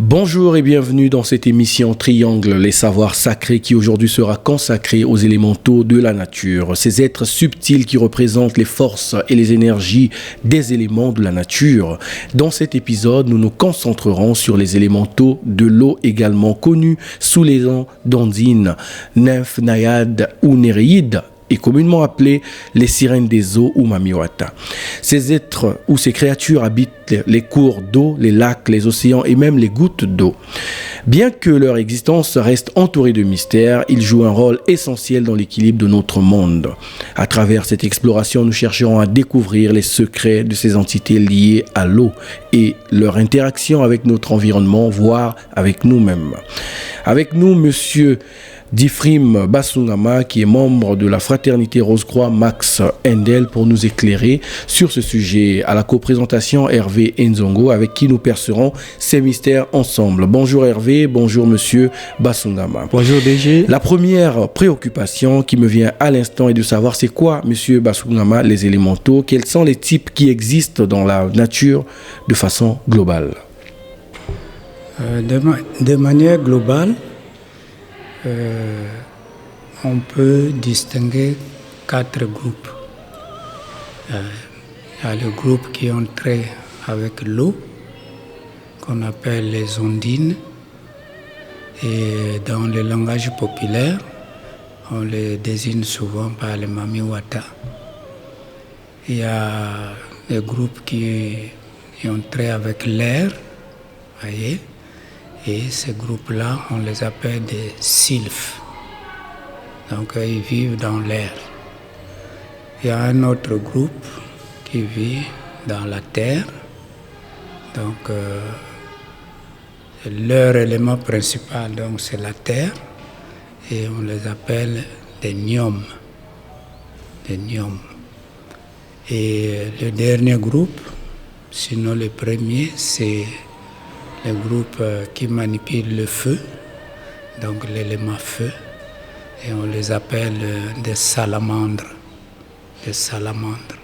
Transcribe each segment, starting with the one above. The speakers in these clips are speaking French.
Bonjour et bienvenue dans cette émission Triangle, les savoirs sacrés qui aujourd'hui sera consacrée aux élémentaux de la nature. Ces êtres subtils qui représentent les forces et les énergies des éléments de la nature. Dans cet épisode, nous nous concentrerons sur les élémentaux de l'eau également connus sous les noms d'ondines, nymphes, naïades ou néréides, et communément appelés les sirènes des eaux ou mamiwata. Ces êtres ou ces créatures habitent les cours d'eau, les lacs, les océans et même les gouttes d'eau. Bien que leur existence reste entourée de mystères, ils jouent un rôle essentiel dans l'équilibre de notre monde. À travers cette exploration, nous chercherons à découvrir les secrets de ces entités liées à l'eau et leur interaction avec notre environnement, voire avec nous-mêmes. Avec nous, monsieur Difrim Basungama, qui est membre de la fraternité Rose-Croix Max Endel, pour nous éclairer sur ce sujet. À la coprésentation, Hervé Nzongo, avec qui nous percerons ces mystères ensemble. Bonjour Hervé, bonjour monsieur Basungama. Bonjour DG. La première préoccupation qui me vient à l'instant est de savoir c'est quoi, monsieur Basungama, les élémentaux, quels sont les types qui existent dans la nature de façon globale. De manière globale, on peut distinguer 4 groupes. Il y a le groupe qui ont trait avec l'eau, qu'on appelle les ondines, et dans le langage populaire, on les désigne souvent par les mamiwata. Il y a les groupes qui ont trait avec l'air, voyez. Et ces groupes-là, on les appelle des sylphes. Donc, ils vivent dans l'air. Il y a un autre groupe qui vit dans la terre. Donc, leur élément principal, donc, c'est la terre. Et on les appelle des gnomes. Des gnomes. Et le dernier groupe, sinon le premier, c'est les groupes qui manipulent le feu, donc l'élément feu, et on les appelle des salamandres. Des salamandres.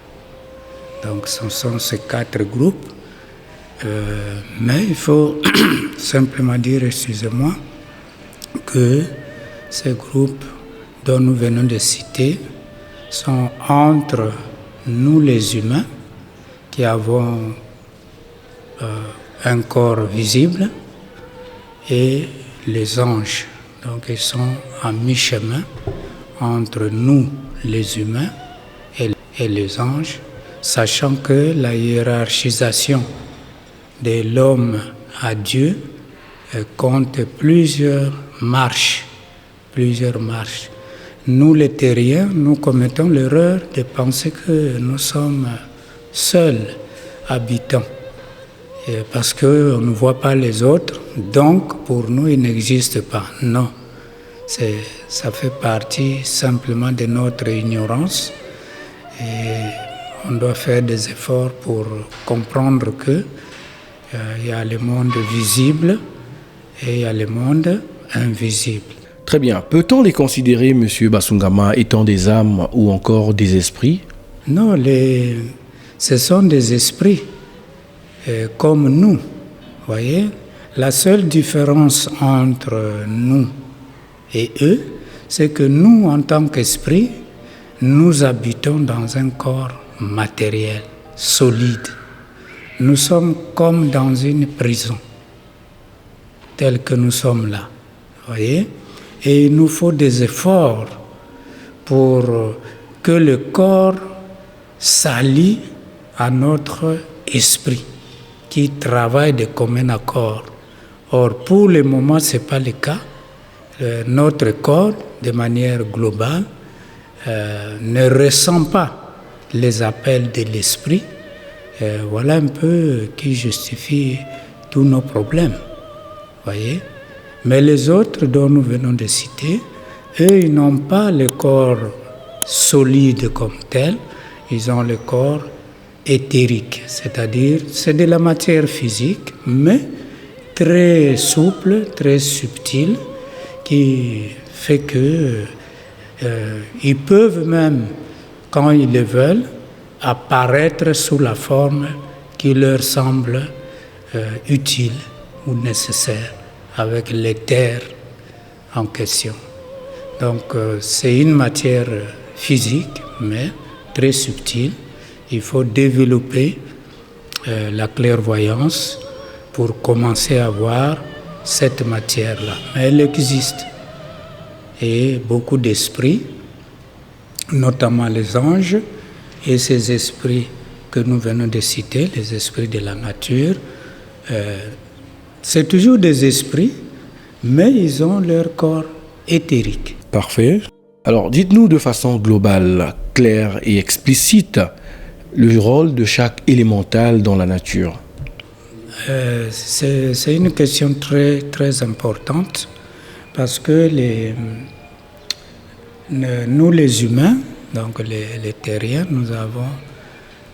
Donc ce sont ces 4 groupes, mais il faut simplement dire, excusez-moi, que ces groupes dont nous venons de citer sont entre nous les humains qui avons un corps visible et les anges. Donc ils sont à mi-chemin entre nous les humains et les anges, sachant que la hiérarchisation de l'homme à Dieu compte plusieurs marches. Nous les terriens, nous commettons l'erreur de penser que nous sommes seuls habitants. Parce qu'on ne voit pas les autres, donc pour nous, ils n'existent pas. Non, ça fait partie simplement de notre ignorance et on doit faire des efforts pour comprendre qu'il y a le monde visible et il y a le monde invisible. Très bien. Peut-on les considérer, monsieur Basungama, étant des âmes ou encore des esprits? Non, ce sont des esprits. Comme nous, voyez, la seule différence entre nous et eux, c'est que nous, en tant qu'esprit, nous habitons dans un corps matériel, solide. Nous sommes comme dans une prison, telle que nous sommes là, voyez, et il nous faut des efforts pour que le corps s'allie à notre esprit, qui travaillent de commun accord. Or, pour le moment, ce n'est pas le cas. Notre corps, de manière globale, ne ressent pas les appels de l'esprit. Voilà un peu qui justifie tous nos problèmes. Voyez? Mais les autres dont nous venons de citer, eux, ils n'ont pas le corps solide comme tel, ils ont le corps éthérique, c'est-à-dire c'est de la matière physique, mais très souple, très subtile, qui fait que ils peuvent même, quand ils le veulent, apparaître sous la forme qui leur semble utile ou nécessaires avec les terres en question. Donc c'est une matière physique, mais très subtile. Il faut développer la clairvoyance pour commencer à voir cette matière-là. Mais elle existe. Et beaucoup d'esprits, notamment les anges, et ces esprits que nous venons de citer, les esprits de la nature, c'est toujours des esprits, mais ils ont leur corps éthérique. Parfait. Alors, dites-nous de façon globale, claire et explicite, le rôle de chaque élémental dans la nature. C'est une question très, très importante parce que nous les humains, donc les terriens, nous avons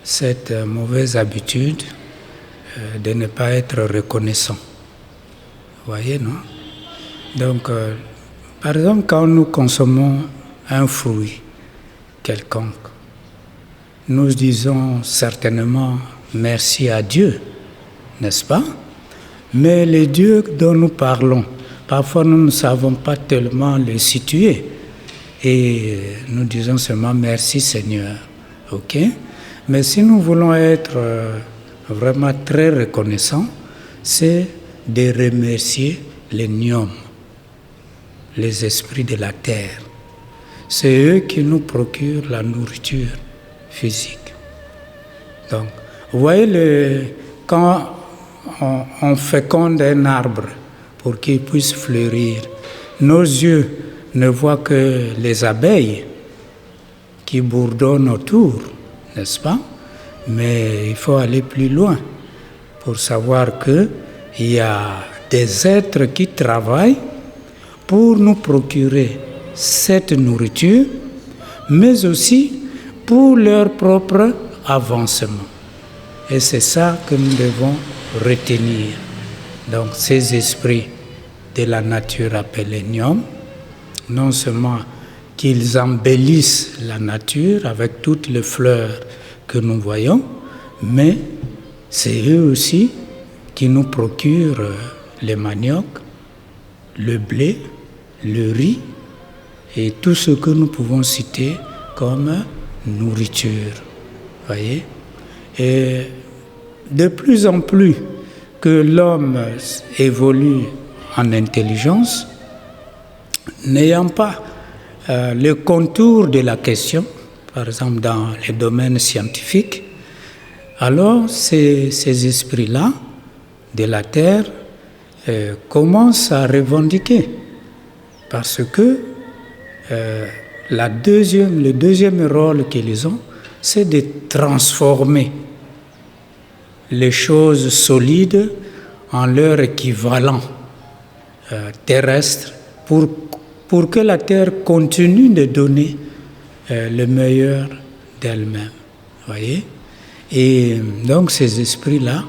cette mauvaise habitude de ne pas être reconnaissants. Vous voyez, non? Donc, par exemple, quand nous consommons un fruit quelconque, nous disons certainement merci à Dieu, n'est-ce pas? Mais les dieux dont nous parlons, parfois nous ne savons pas tellement les situer et nous disons seulement merci Seigneur, ok? Mais si nous voulons être vraiment très reconnaissants, c'est de remercier les gnomes, les esprits de la terre. C'est eux qui nous procurent la nourriture physique. Donc, vous voyez, quand on féconde un arbre pour qu'il puisse fleurir, nos yeux ne voient que les abeilles qui bourdonnent autour, n'est-ce pas? Mais il faut aller plus loin pour savoir qu'il y a des êtres qui travaillent pour nous procurer cette nourriture, mais aussi pour leur propre avancement. Et c'est ça que nous devons retenir. Donc ces esprits de la nature appelés gnomes, non seulement qu'ils embellissent la nature avec toutes les fleurs que nous voyons, mais c'est eux aussi qui nous procurent les manioc, le blé, le riz et tout ce que nous pouvons citer comme nourriture. Voyez? Et de plus en plus que l'homme évolue en intelligence, n'ayant pas le contour de la question, par exemple dans les domaines scientifiques, alors ces esprits-là de la Terre commencent à revendiquer. Parce que le deuxième rôle qu'ils ont, c'est de transformer les choses solides en leur équivalent terrestre pour que la Terre continue de donner le meilleur d'elle-même. Voyez? Et donc ces esprits-là,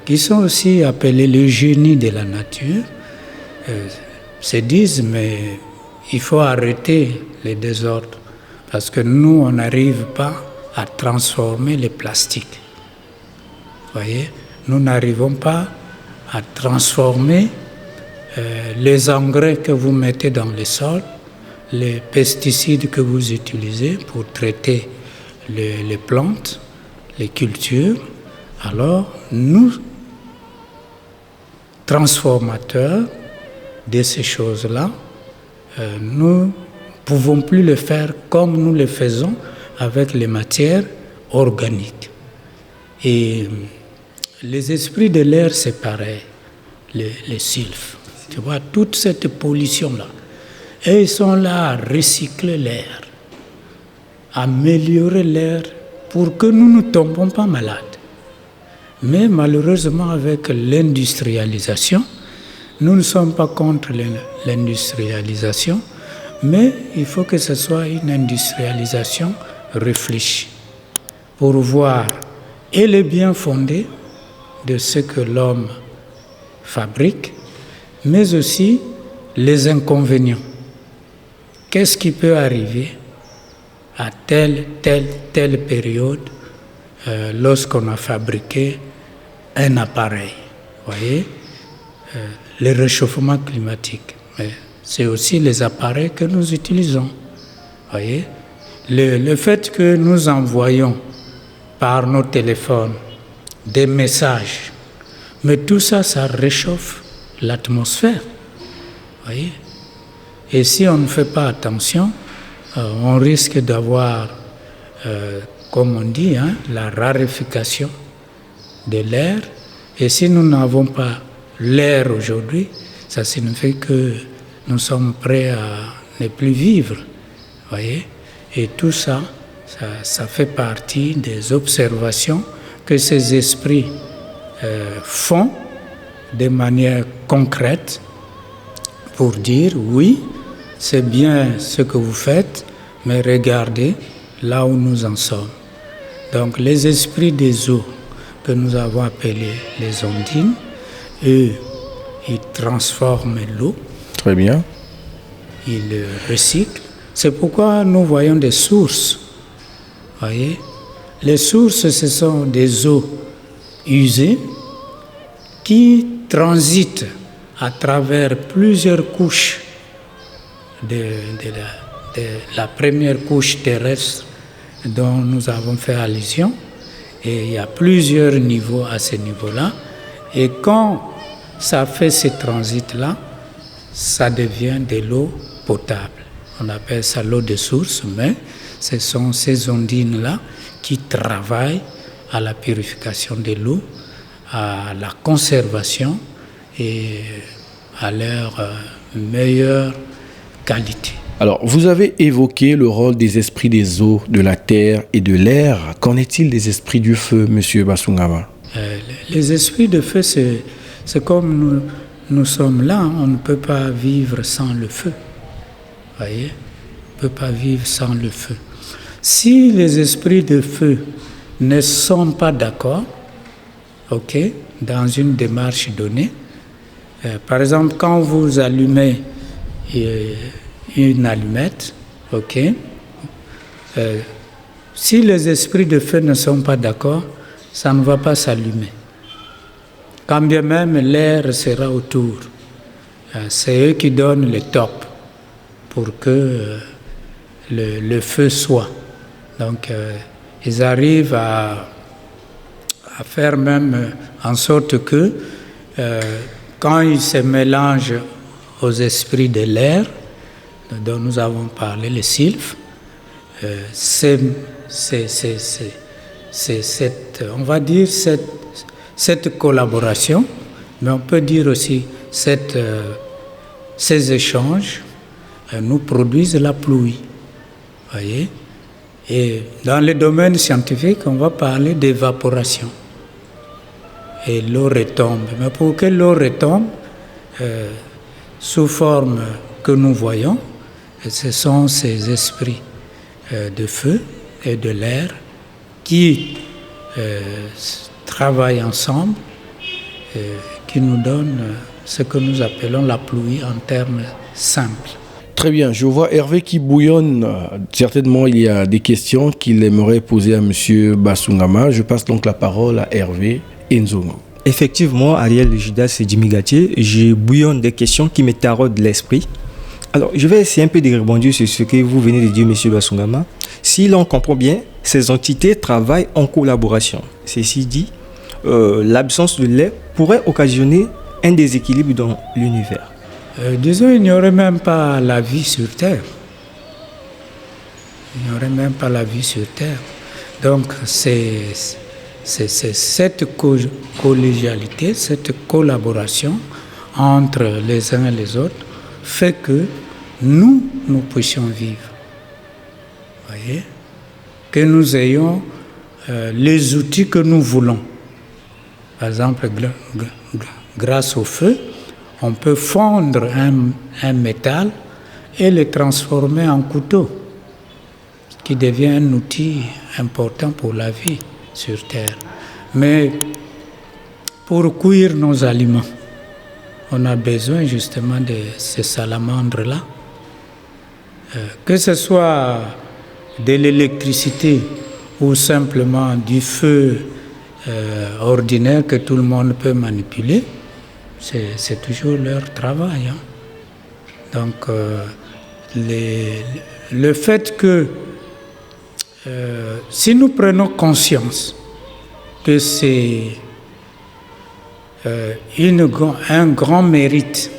qui sont aussi appelés le génie de la nature, se disent, mais il faut arrêter les désordres, parce que nous, on n'arrive pas à transformer les plastiques. Voyez, nous n'arrivons pas à transformer les engrais que vous mettez dans les sols, les pesticides que vous utilisez pour traiter les plantes, les cultures. Alors, nous, transformateurs de ces choses-là, nous ne pouvons plus le faire comme nous le faisons avec les matières organiques. Et les esprits de l'air, c'est pareil, les sylphes. Tu vois, toute cette pollution-là. Et ils sont là à recycler l'air, à améliorer l'air pour que nous ne tombions pas malades. Mais malheureusement, avec l'industrialisation, nous ne sommes pas contre l'industrialisation, mais il faut que ce soit une industrialisation réfléchie pour voir et les biens fondés de ce que l'homme fabrique, mais aussi les inconvénients. Qu'est-ce qui peut arriver à telle période lorsqu'on a fabriqué un appareil, voyez? le réchauffement climatique. Mais c'est aussi les appareils que nous utilisons. Voyez, le fait que nous envoyons par nos téléphones des messages, mais tout ça, ça réchauffe l'atmosphère. Voyez, et si on ne fait pas attention, on risque d'avoir, comme on dit, la raréfaction de l'air. Et si nous n'avons pas l'air aujourd'hui, ça signifie que nous sommes prêts à ne plus vivre. Voyez? Et tout ça, ça fait partie des observations que ces esprits font de manière concrète pour dire oui, c'est bien ce que vous faites, mais regardez là où nous en sommes. Donc les esprits des eaux que nous avons appelés les ondines, eux, ils transforment l'eau. Très bien. Ils le recyclent. C'est pourquoi nous voyons des sources. Voyez, les sources, ce sont des eaux usées qui transitent à travers plusieurs couches de la première couche terrestre dont nous avons fait allusion. Et il y a plusieurs niveaux à ce niveau-là. Et quand ça fait ce transit-là, ça devient de l'eau potable. On appelle ça l'eau de source, mais ce sont ces ondines-là qui travaillent à la purification de l'eau, à la conservation et à leur meilleure qualité. Alors, vous avez évoqué le rôle des esprits des eaux, de la terre et de l'air. Qu'en est-il des esprits du feu, Monsieur Basungama? Les esprits de feu, c'est comme nous sommes là, on ne peut pas vivre sans le feu. Voyez, on ne peut pas vivre sans le feu. Si les esprits de feu ne sont pas d'accord, ok, dans une démarche donnée, par exemple, quand vous allumez une allumette, ok, si les esprits de feu ne sont pas d'accord, ça ne va pas s'allumer. Quand bien même l'air sera autour, c'est eux qui donnent le top pour que le feu soit. Donc, ils arrivent à faire même en sorte que quand ils se mélangent aux esprits de l'air, dont nous avons parlé, les sylphes, c'est on va dire cette collaboration, mais on peut dire aussi ces échanges nous produisent la pluie. Voyez? Et dans le domaine scientifique, on va parler d'évaporation. Et l'eau retombe. Mais pour que l'eau retombe, sous forme que nous voyons, ce sont ces esprits de feu et de l'air qui travaillent ensemble, qui nous donnent ce que nous appelons la pluie en termes simples. Très bien, je vois Hervé qui bouillonne. Certainement, il y a des questions qu'il aimerait poser à M. Basungama. Je passe donc la parole à Hervé Enzongo. Effectivement, Ariel Judas et Jimmy Gatier, je bouillonne des questions qui me taraudent l'esprit. Alors, je vais essayer un peu de rebondir sur ce que vous venez de dire, M. Basungama. Si l'on comprend bien, ces entités travaillent en collaboration. Ceci dit, l'absence de l'air pourrait occasionner un déséquilibre dans l'univers. Disons, il n'y aurait même pas la vie sur Terre. Il n'y aurait même pas la vie sur Terre. Donc, c'est cette collégialité, cette collaboration entre les uns et les autres fait que nous puissions vivre. Voyez? Que nous ayons les outils que nous voulons. Par exemple, grâce au feu, on peut fondre un métal et le transformer en couteau, qui devient un outil important pour la vie sur Terre. Mais pour cuire nos aliments, on a besoin justement de ces salamandres-là. Que ce soit de l'électricité ou simplement du feu ordinaire que tout le monde peut manipuler, c'est toujours leur travail. Hein. Donc, le fait que, si nous prenons conscience que c'est un grand mérite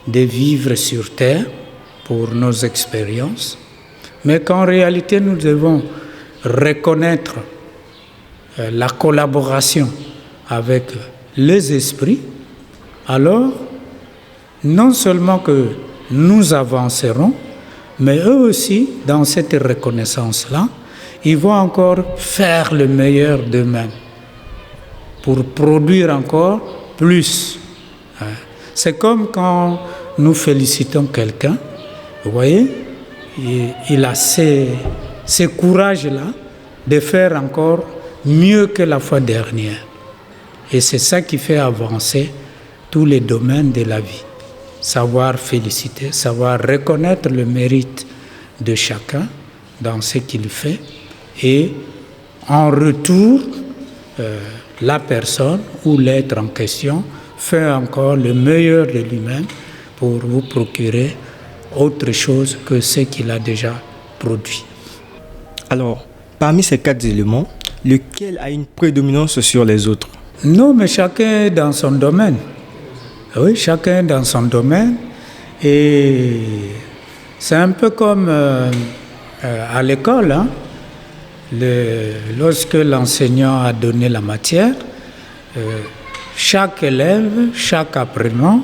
de vivre sur Terre pour nos expériences, mais qu'en réalité nous devons reconnaître la collaboration avec les esprits, alors non seulement que nous avancerons, mais eux aussi, dans cette reconnaissance-là, ils vont encore faire le meilleur d'eux-mêmes pour produire encore plus. C'est comme quand nous félicitons quelqu'un, vous voyez, il a ce courage-là de faire encore mieux que la fois dernière. Et c'est ça qui fait avancer tous les domaines de la vie. Savoir féliciter, savoir reconnaître le mérite de chacun dans ce qu'il fait et en retour, la personne ou l'être en question fait encore le meilleur de lui-même pour vous procurer autre chose que ce qu'il a déjà produit. Alors, parmi ces 4 éléments, lequel a une prédominance sur les autres? Non, mais chacun dans son domaine. Oui, chacun dans son domaine. Et c'est un peu comme à l'école. Hein. Lorsque l'enseignant a donné la matière, chaque élève, chaque apprenant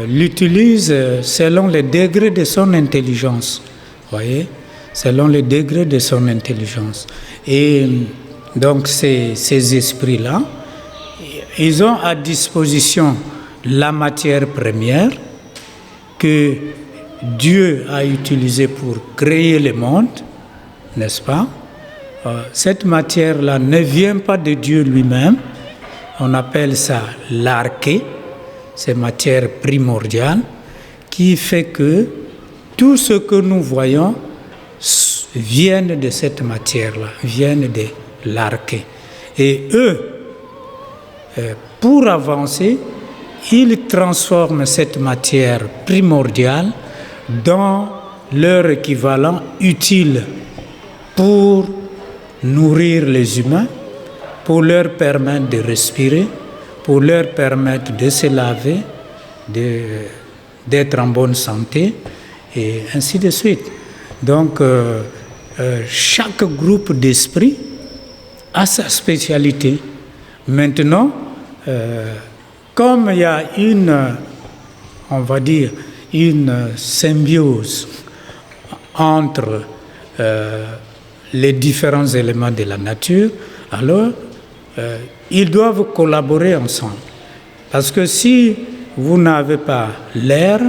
l'utilise selon les degrés de son intelligence. Voyez, selon les degrés de son intelligence. Et donc ces esprits-là, ils ont à disposition la matière première que Dieu a utilisée pour créer le monde, n'est-ce pas? Cette matière-là ne vient pas de Dieu lui-même. On appelle ça l'arché, c'est matière primordiale, qui fait que tout ce que nous voyons viennent de cette matière-là, viennent de l'arché. Et eux, pour avancer, ils transforment cette matière primordiale dans leur équivalent utile pour nourrir les humains, pour leur permettre de respirer, pour leur permettre de se laver, d'être en bonne santé, et ainsi de suite. Donc, chaque groupe d'esprit a sa spécialité. Maintenant, comme il y a on va dire, une symbiose entre les différents éléments de la nature, alors ils doivent collaborer ensemble. Parce que si vous n'avez pas l'air,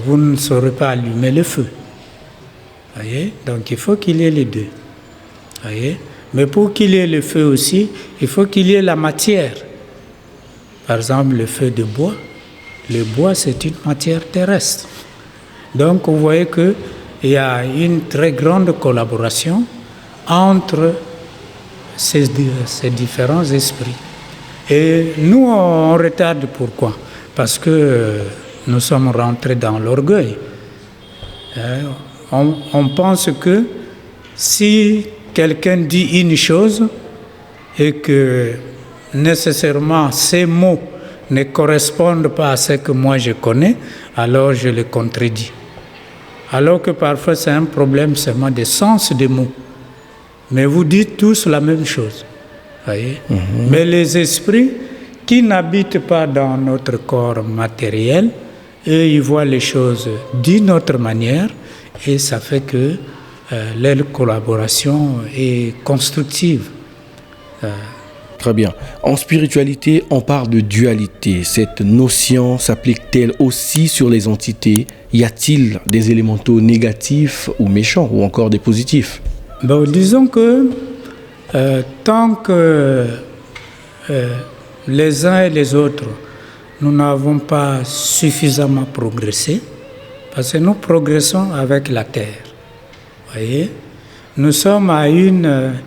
vous ne saurez pas allumer le feu. Voyez? Donc il faut qu'il y ait les deux. Voyez? Mais pour qu'il y ait le feu aussi, il faut qu'il y ait la matière. Par exemple, le feu de bois. Le bois, c'est une matière terrestre. Donc vous voyez qu'il y a une très grande collaboration entre ces différents esprits. Et nous, on retarde pourquoi? Parce que nous sommes rentrés dans l'orgueil. On pense que si quelqu'un dit une chose et que nécessairement ces mots ne correspondent pas à ce que moi je connais, alors je le contredis. Alors que parfois c'est un problème seulement de sens des mots. Mais vous dites tous la même chose. Voyez? Mais les esprits qui n'habitent pas dans notre corps matériel, eux, ils voient les choses d'une autre manière et ça fait que leur collaboration est constructive. Très bien. En spiritualité, on parle de dualité. Cette notion s'applique-t-elle aussi sur les entités? Y a-t-il des élémentaux négatifs ou méchants ou encore des positifs? Bon, disons que tant que les uns et les autres, nous n'avons pas suffisamment progressé, parce que nous progressons avec la Terre. Voyez, nous sommes à une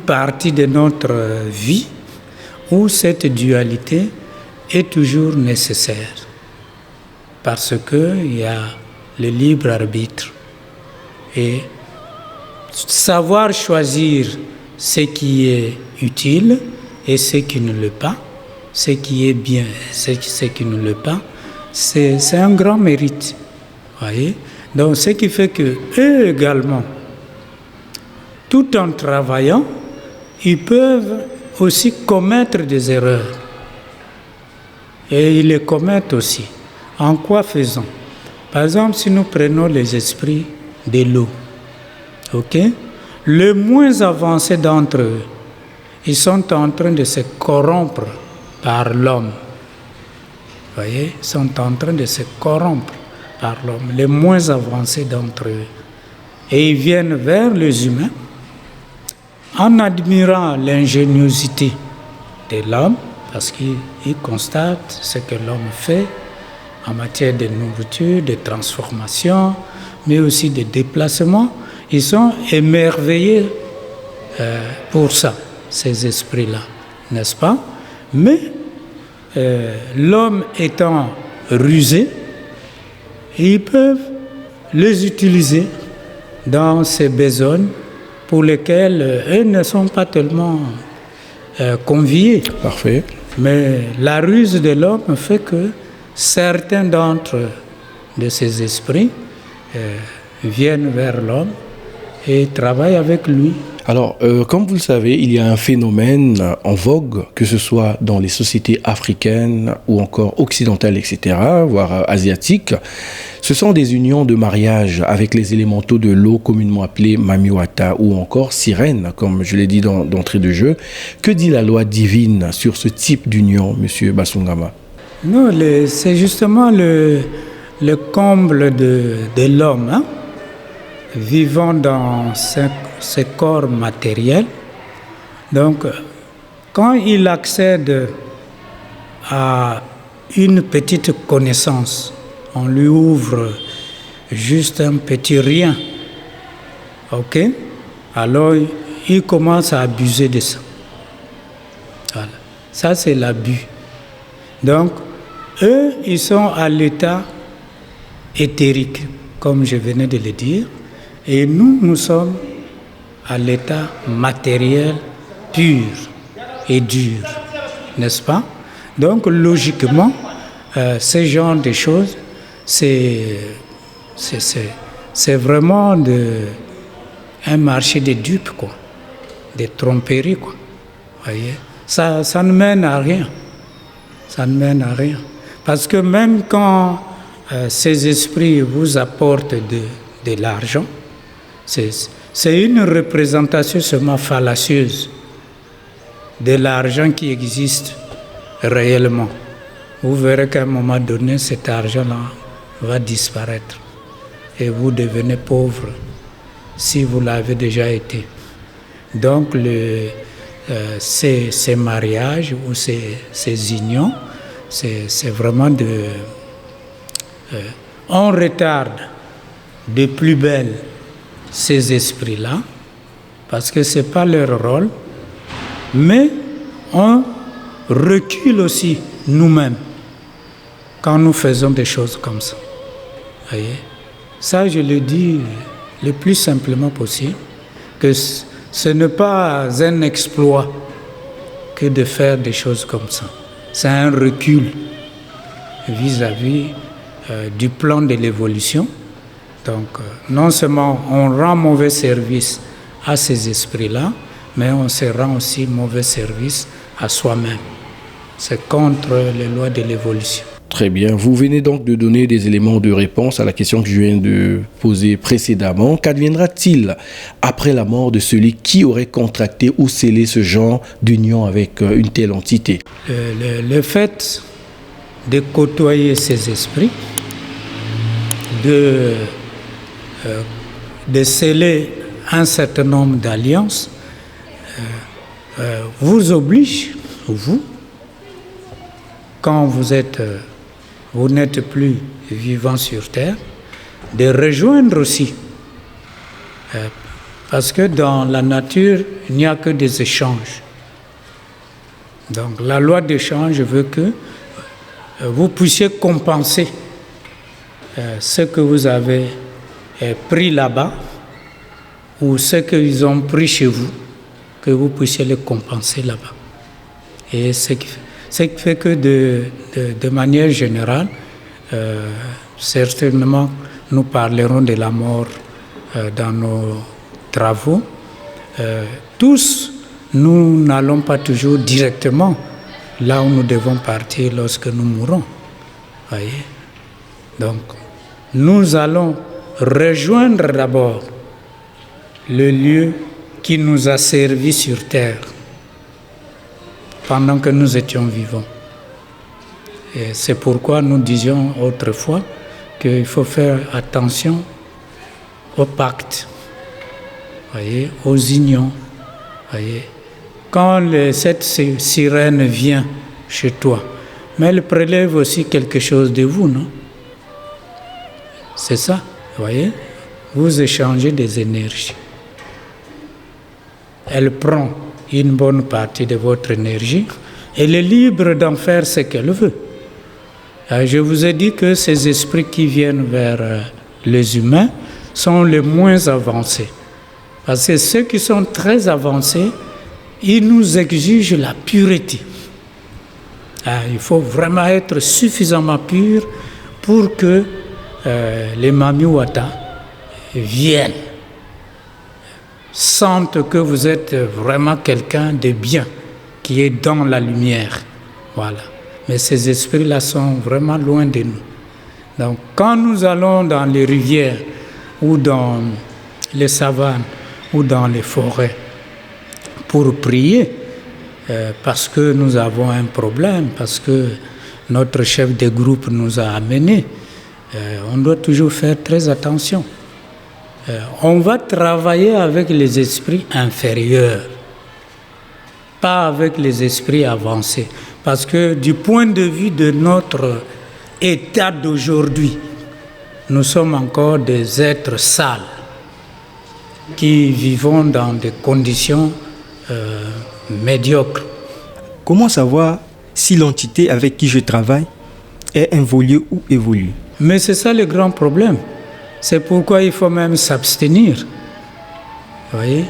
partie de notre vie où cette dualité est toujours nécessaire, parce qu'il y a le libre arbitre. Et savoir choisir ce qui est utile et ce qui ne l'est pas, ce qui est bien et ce qui ne l'est pas, c'est un grand mérite. Voyez? Donc ce qui fait que eux également, tout en travaillant, ils peuvent aussi commettre des erreurs. Et ils les commettent aussi. En quoi faisant? Par exemple, si nous prenons les esprits de l'eau, ok? Les moins avancés d'entre eux, ils sont en train de se corrompre par l'homme. Vous voyez? Ils sont en train de se corrompre par l'homme, les moins avancés d'entre eux. Et ils viennent vers les humains en admirant l'ingéniosité de l'homme, parce qu'ils constatent ce que l'homme fait en matière de nourriture, de transformation, mais aussi de déplacement. Ils sont émerveillés pour ça, ces esprits-là, n'est-ce pas? Mais l'homme étant rusé, ils peuvent les utiliser dans ces besognes pour lesquelles eux ne sont pas tellement conviés. Parfait. Mais la ruse de l'homme fait que certains d'entre de ces esprits viennent vers l'homme et travaillent avec lui. Alors, comme vous le savez, il y a un phénomène en vogue, que ce soit dans les sociétés africaines ou encore occidentales, etc., voire asiatiques. Ce sont des unions de mariage avec les élémentaux de l'eau, communément appelés mamiwata, ou encore sirènes, comme je l'ai dit d'entrée de jeu. Que dit la loi divine sur ce type d'union, Monsieur Basungama? Non, c'est justement le comble de l'homme, hein? Vivant dans ce corps matériel. Donc, quand il accède à une petite connaissance, on lui ouvre juste un petit rien, ok? Alors, il commence à abuser de ça. Voilà. Ça, c'est l'abus. Donc, eux, ils sont à l'état éthérique, comme je venais de le dire. Et nous sommes à l'état matériel pur et dur, n'est-ce pas? Donc, logiquement, ce genre de choses, c'est vraiment un marché de dupes, quoi, de tromperies, quoi. Voyez? Ça ne mène à rien. Ça ne mène à rien. Parce que même quand ces esprits vous apportent de l'argent, c'est une représentation seulement fallacieuse de l'argent qui existe réellement. Vous verrez qu'à un moment donné, cet argent-là va disparaître et vous devenez pauvre si vous l'avez déjà été. Donc, ces mariages ou ces unions, c'est vraiment on retarde de plus belle ces esprits-là, parce que ce n'est pas leur rôle, mais on recule aussi nous-mêmes quand nous faisons des choses comme ça. Voyez? Ça, je le dis le plus simplement possible, que ce n'est pas un exploit que de faire des choses comme ça. C'est un recul vis-à-vis du plan de l'évolution. Donc, non seulement on rend mauvais service à ces esprits-là, mais on se rend aussi mauvais service à soi-même. C'est contre les lois de l'évolution. Très bien. Vous venez donc de donner des éléments de réponse à la question que je viens de poser précédemment. Qu'adviendra-t-il après la mort de celui qui aurait contracté ou scellé ce genre d'union avec une telle entité? Le fait de côtoyer ces esprits, de sceller un certain nombre d'alliances, vous oblige, vous, quand vous n'êtes plus vivant sur Terre, de rejoindre aussi. Parce que dans la nature, il n'y a que des échanges. Donc la loi d'échange veut que vous puissiez compenser ce que vous avez pris là-bas ou ce qu'ils ont pris chez vous, que vous puissiez les compenser là-bas. Et ce qui fait que de manière générale, certainement nous parlerons de la mort dans nos travaux. Tous, nous n'allons pas toujours directement là où nous devons partir lorsque nous mourrons. Voyez? Donc, nous allons rejoindre d'abord le lieu qui nous a servi sur terre pendant que nous étions vivants. Et c'est pourquoi nous disions autrefois qu'il faut faire attention aux pactes, voyez, aux unions. Voyez. Quand cette sirène vient chez toi, mais elle prélève aussi quelque chose de vous, non? C'est ça, vous voyez? Vous échangez des énergies. Elle prend une bonne partie de votre énergie. Elle est libre d'en faire ce qu'elle veut. Je vous ai dit que ces esprits qui viennent vers les humains sont les moins avancés. Parce que ceux qui sont très avancés, ils nous exigent la pureté. Il faut vraiment être suffisamment pur pour que les Mamiwata viennent, sentent que vous êtes vraiment quelqu'un de bien, qui est dans la lumière. Voilà. Mais ces esprits-là sont vraiment loin de nous. Donc, quand nous allons dans les rivières ou dans les savanes ou dans les forêts pour prier, parce que nous avons un problème, parce que notre chef de groupe nous a amenés, on doit toujours faire très attention. On va travailler avec les esprits inférieurs, pas avec les esprits avancés. Parce que du point de vue de notre état d'aujourd'hui, nous sommes encore des êtres sales qui vivons dans des conditions médiocres. Comment savoir si l'entité avec qui je travaille est involuée ou évolue? Mais c'est ça le grand problème. C'est pourquoi il faut même s'abstenir. Vous voyez,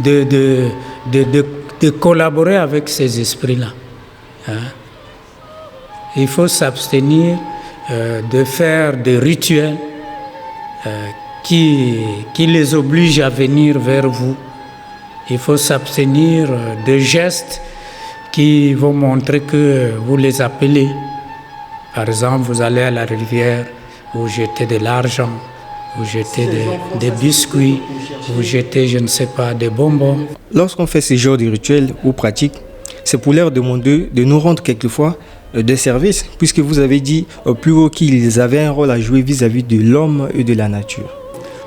de collaborer avec ces esprits-là. Il faut s'abstenir de faire des rituels qui les obligent à venir vers vous. Il faut s'abstenir de gestes qui vont montrer que vous les appelez. Par exemple, vous allez à la rivière, vous jetez de l'argent, vous jetez des biscuits, vous jetez, je ne sais pas, des bonbons. Lorsqu'on fait ce genre de rituels ou pratiques, c'est pour leur demander de nous rendre quelquefois des services, puisque vous avez dit plus haut qu'ils avaient un rôle à jouer vis-à-vis de l'homme et de la nature.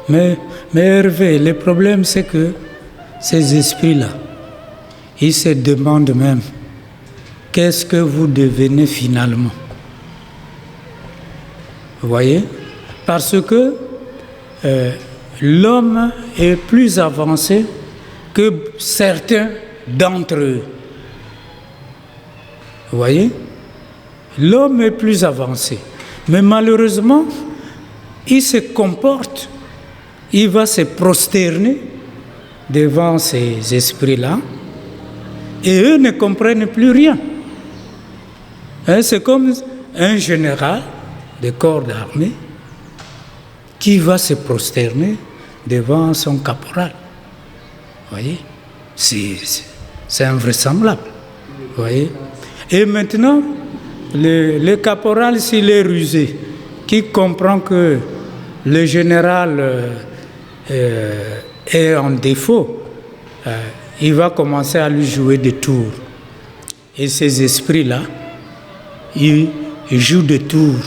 Mais Hervé, le problème c'est que ces esprits-là, ils se demandent même, qu'est-ce que vous devenez finalement? Vous voyez? Parce que l'homme est plus avancé que certains d'entre eux. Vous voyez? L'homme est plus avancé. Mais malheureusement, il se comporte, il va se prosterner devant ces esprits-là et eux ne comprennent plus rien. C'est comme un général de corps d'armée qui va se prosterner devant son caporal. Vous voyez? C'est invraisemblable. Vous voyez? Et maintenant, le caporal, s'il est rusé, qui comprend que le général est en défaut, il va commencer à lui jouer des tours. Et ces esprits-là, ils jouent des tours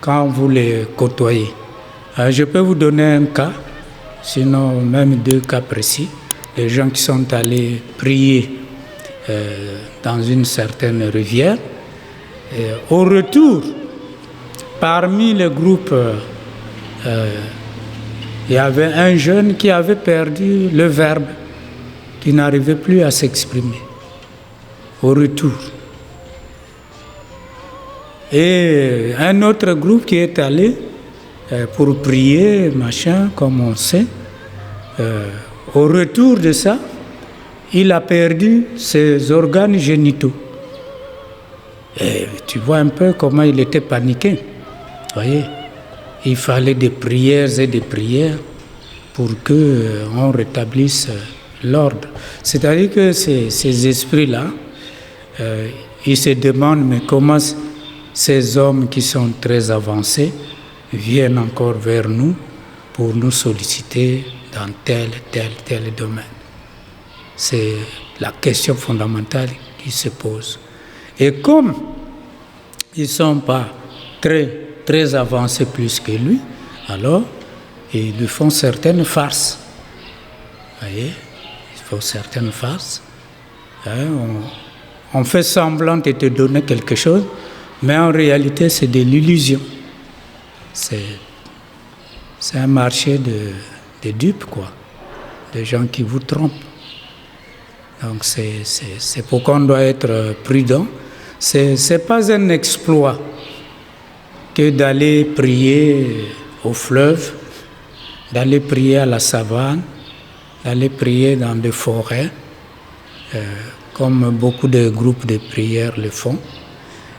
quand vous les côtoyez. Je peux vous donner un cas, sinon même deux cas précis. Les gens qui sont allés prier dans une certaine rivière. Et au retour, parmi le groupe, il y avait un jeune qui avait perdu le verbe, qui n'arrivait plus à s'exprimer. au retour. Et un autre groupe qui est allé pour prier, machin, comme on sait, au retour de ça, il a perdu ses organes génitaux. Et tu vois un peu comment il était paniqué. Vous voyez, il fallait des prières et des prières pour qu'on rétablisse l'ordre. C'est-à-dire que ces esprits-là, ils se demandent, mais comment ces hommes qui sont très avancés viennent encore vers nous pour nous solliciter dans tel domaine. C'est la question fondamentale qui se pose. Et comme ils ne sont pas très avancés plus que lui, alors ils lui font certaines farces. Vous voyez, ils font certaines farces. On fait semblant de te donner quelque chose, mais en réalité, c'est de l'illusion. C'est un marché de dupes, quoi. De gens qui vous trompent. Donc, c'est pourquoi on doit être prudent. C'est pas un exploit que d'aller prier au fleuve, d'aller prier à la savane, d'aller prier dans des forêts, comme beaucoup de groupes de prière le font.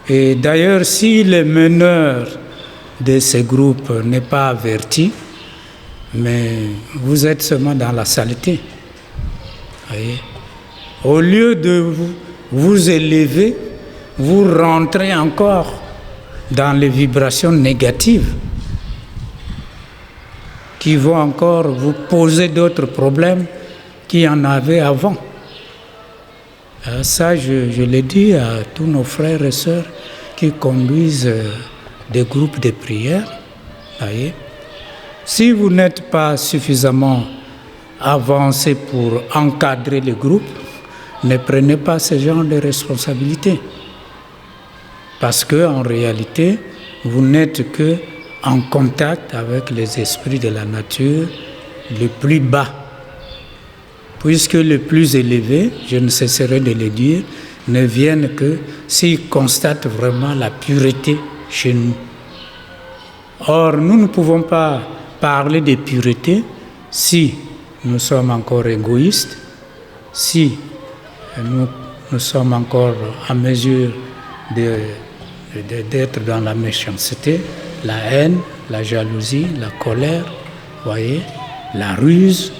Et d'ailleurs, si le meneur de ces groupes n'est pas averti, mais vous êtes seulement dans la saleté. Voyez? Au lieu de vous élever, vous rentrez encore dans les vibrations négatives qui vont encore vous poser d'autres problèmes qu'il y en avait avant. Ça, je le dis à tous nos frères et sœurs qui conduisent des groupes de prière. Voyez? Si vous n'êtes pas suffisamment avancé pour encadrer le groupe, ne prenez pas ce genre de responsabilité. Parce qu'en réalité, vous n'êtes qu'en contact avec les esprits de la nature le plus bas. Puisque le plus élevé, je ne cesserai de le dire, ne viennent que s'ils constatent vraiment la pureté chez nous. Or, nous ne pouvons pas parler de pureté si nous sommes encore égoïstes, si nous sommes encore en mesure d'être dans la méchanceté, la haine, la jalousie, la colère, voyez, la ruse.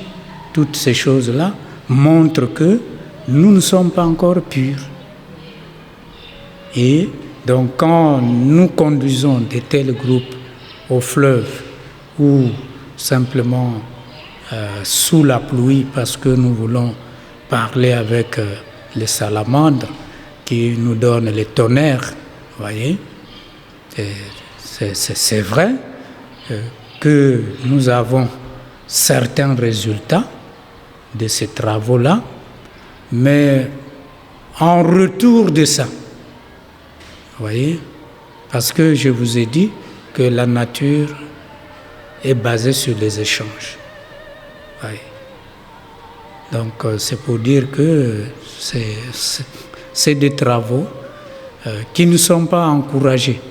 Toutes ces choses-là montrent que nous ne sommes pas encore purs. Et donc quand nous conduisons de tels groupes au fleuve ou simplement sous la pluie parce que nous voulons parler avec les salamandres qui nous donnent les tonnerres, voyez, c'est vrai que nous avons certains résultats de ces travaux-là, mais en retour de ça, voyez, parce que je vous ai dit que la nature est basée sur les échanges. Voyez. Donc c'est pour dire que c'est des travaux qui ne sont pas encouragés.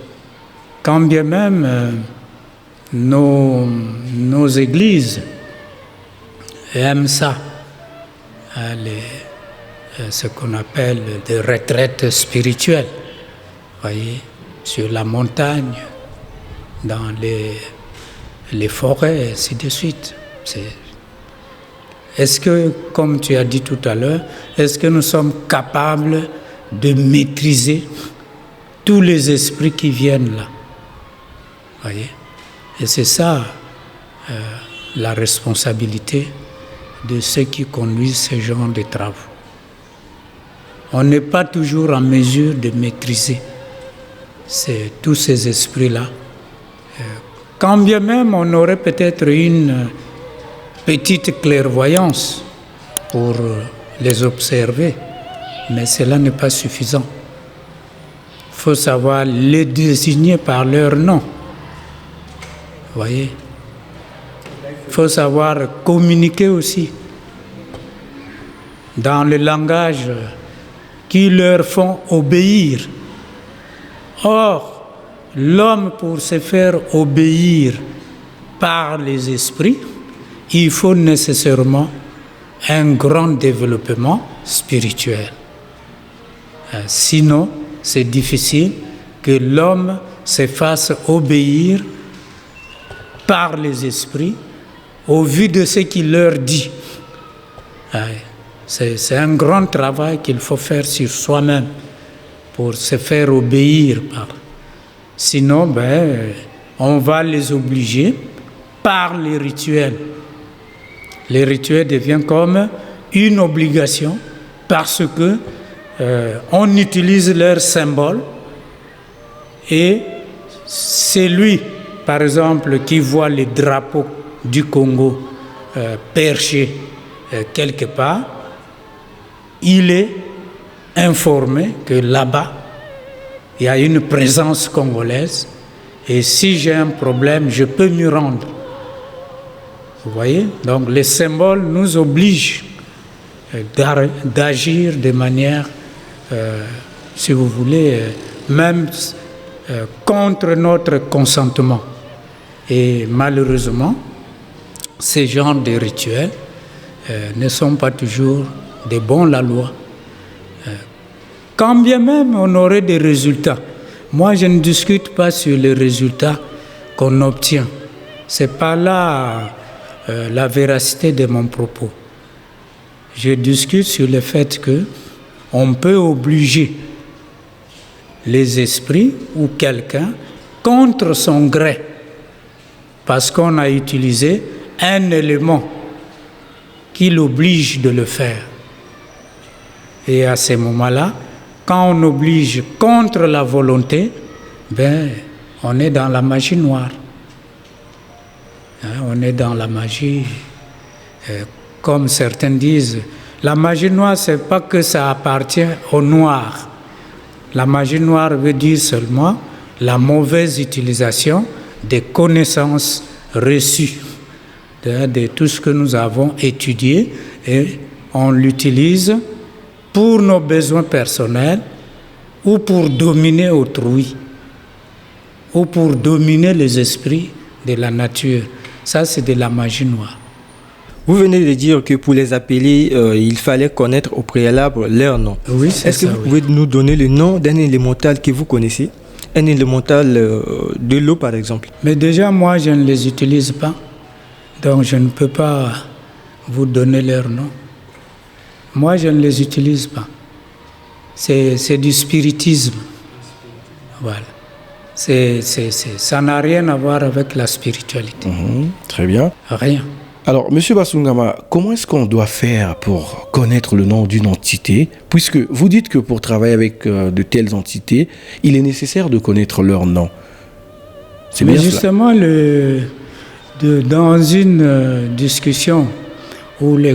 Quand bien même nos églises aiment ça, ce qu'on appelle des retraites spirituelles, voyez, sur la montagne, dans les forêts, et ainsi de suite. Est-ce que, comme tu as dit tout à l'heure, est-ce que nous sommes capables de maîtriser tous les esprits qui viennent là? Voyez? Et c'est ça la responsabilité de ceux qui conduisent ce genre de travaux. On n'est pas toujours en mesure de maîtriser tous ces esprits-là. Quand bien même on aurait peut-être une petite clairvoyance pour les observer, mais cela n'est pas suffisant. Il faut savoir les désigner par leur nom. Voyez? Il faut savoir communiquer aussi dans le langage qui leur font obéir. Or, l'homme, pour se faire obéir par les esprits, il faut nécessairement un grand développement spirituel. Sinon, c'est difficile que l'homme se fasse obéir par les esprits au vu de ce qu'il leur dit. C'est un grand travail qu'il faut faire sur soi-même pour se faire obéir. Sinon, on va les obliger par les rituels. Les rituels deviennent comme une obligation parce que on utilise leurs symboles et c'est lui, par exemple, qui voit les drapeaux du Congo perchés quelque part, il est informé que là-bas, il y a une présence congolaise et si j'ai un problème, je peux m'y rendre. Vous voyez? Donc les symboles nous obligent d'agir de manière, si vous voulez, même contre notre consentement. Et malheureusement, ces genres de rituels ne sont pas toujours de bons la loi. Quand bien même on aurait des résultats, moi je ne discute pas sur les résultats qu'on obtient. Ce n'est pas là la véracité de mon propos. Je discute sur le fait qu'on peut obliger les esprits ou quelqu'un contre son gré parce qu'on a utilisé un élément qui l'oblige de le faire. Et à ce moment-là, quand on oblige contre la volonté, on est dans la magie noire. On est dans la magie, comme certains disent, la magie noire, ce n'est pas que ça appartient au noir. La magie noire veut dire seulement la mauvaise utilisation des connaissances reçues, de tout ce que nous avons étudié, et on l'utilise pour nos besoins personnels ou pour dominer autrui ou pour dominer les esprits de la nature. Ça, c'est de la magie noire. Vous venez de dire que pour les appeler, il fallait connaître au préalable leur nom. Oui, c'est Est-ce que vous pouvez nous donner le nom d'un élémental que vous connaissez? Un élémental de l'eau, par exemple. Mais déjà, moi, je ne les utilise pas. Donc, je ne peux pas vous donner leur nom. Moi, je ne les utilise pas. C'est du spiritisme. Voilà. Ça n'a rien à voir avec la spiritualité. Très bien. Rien. Alors, M. Basungama, comment est-ce qu'on doit faire pour connaître le nom d'une entité? Puisque vous dites que pour travailler avec de telles entités, il est nécessaire de connaître leur nom. C'est mais bien justement, dans une discussion où le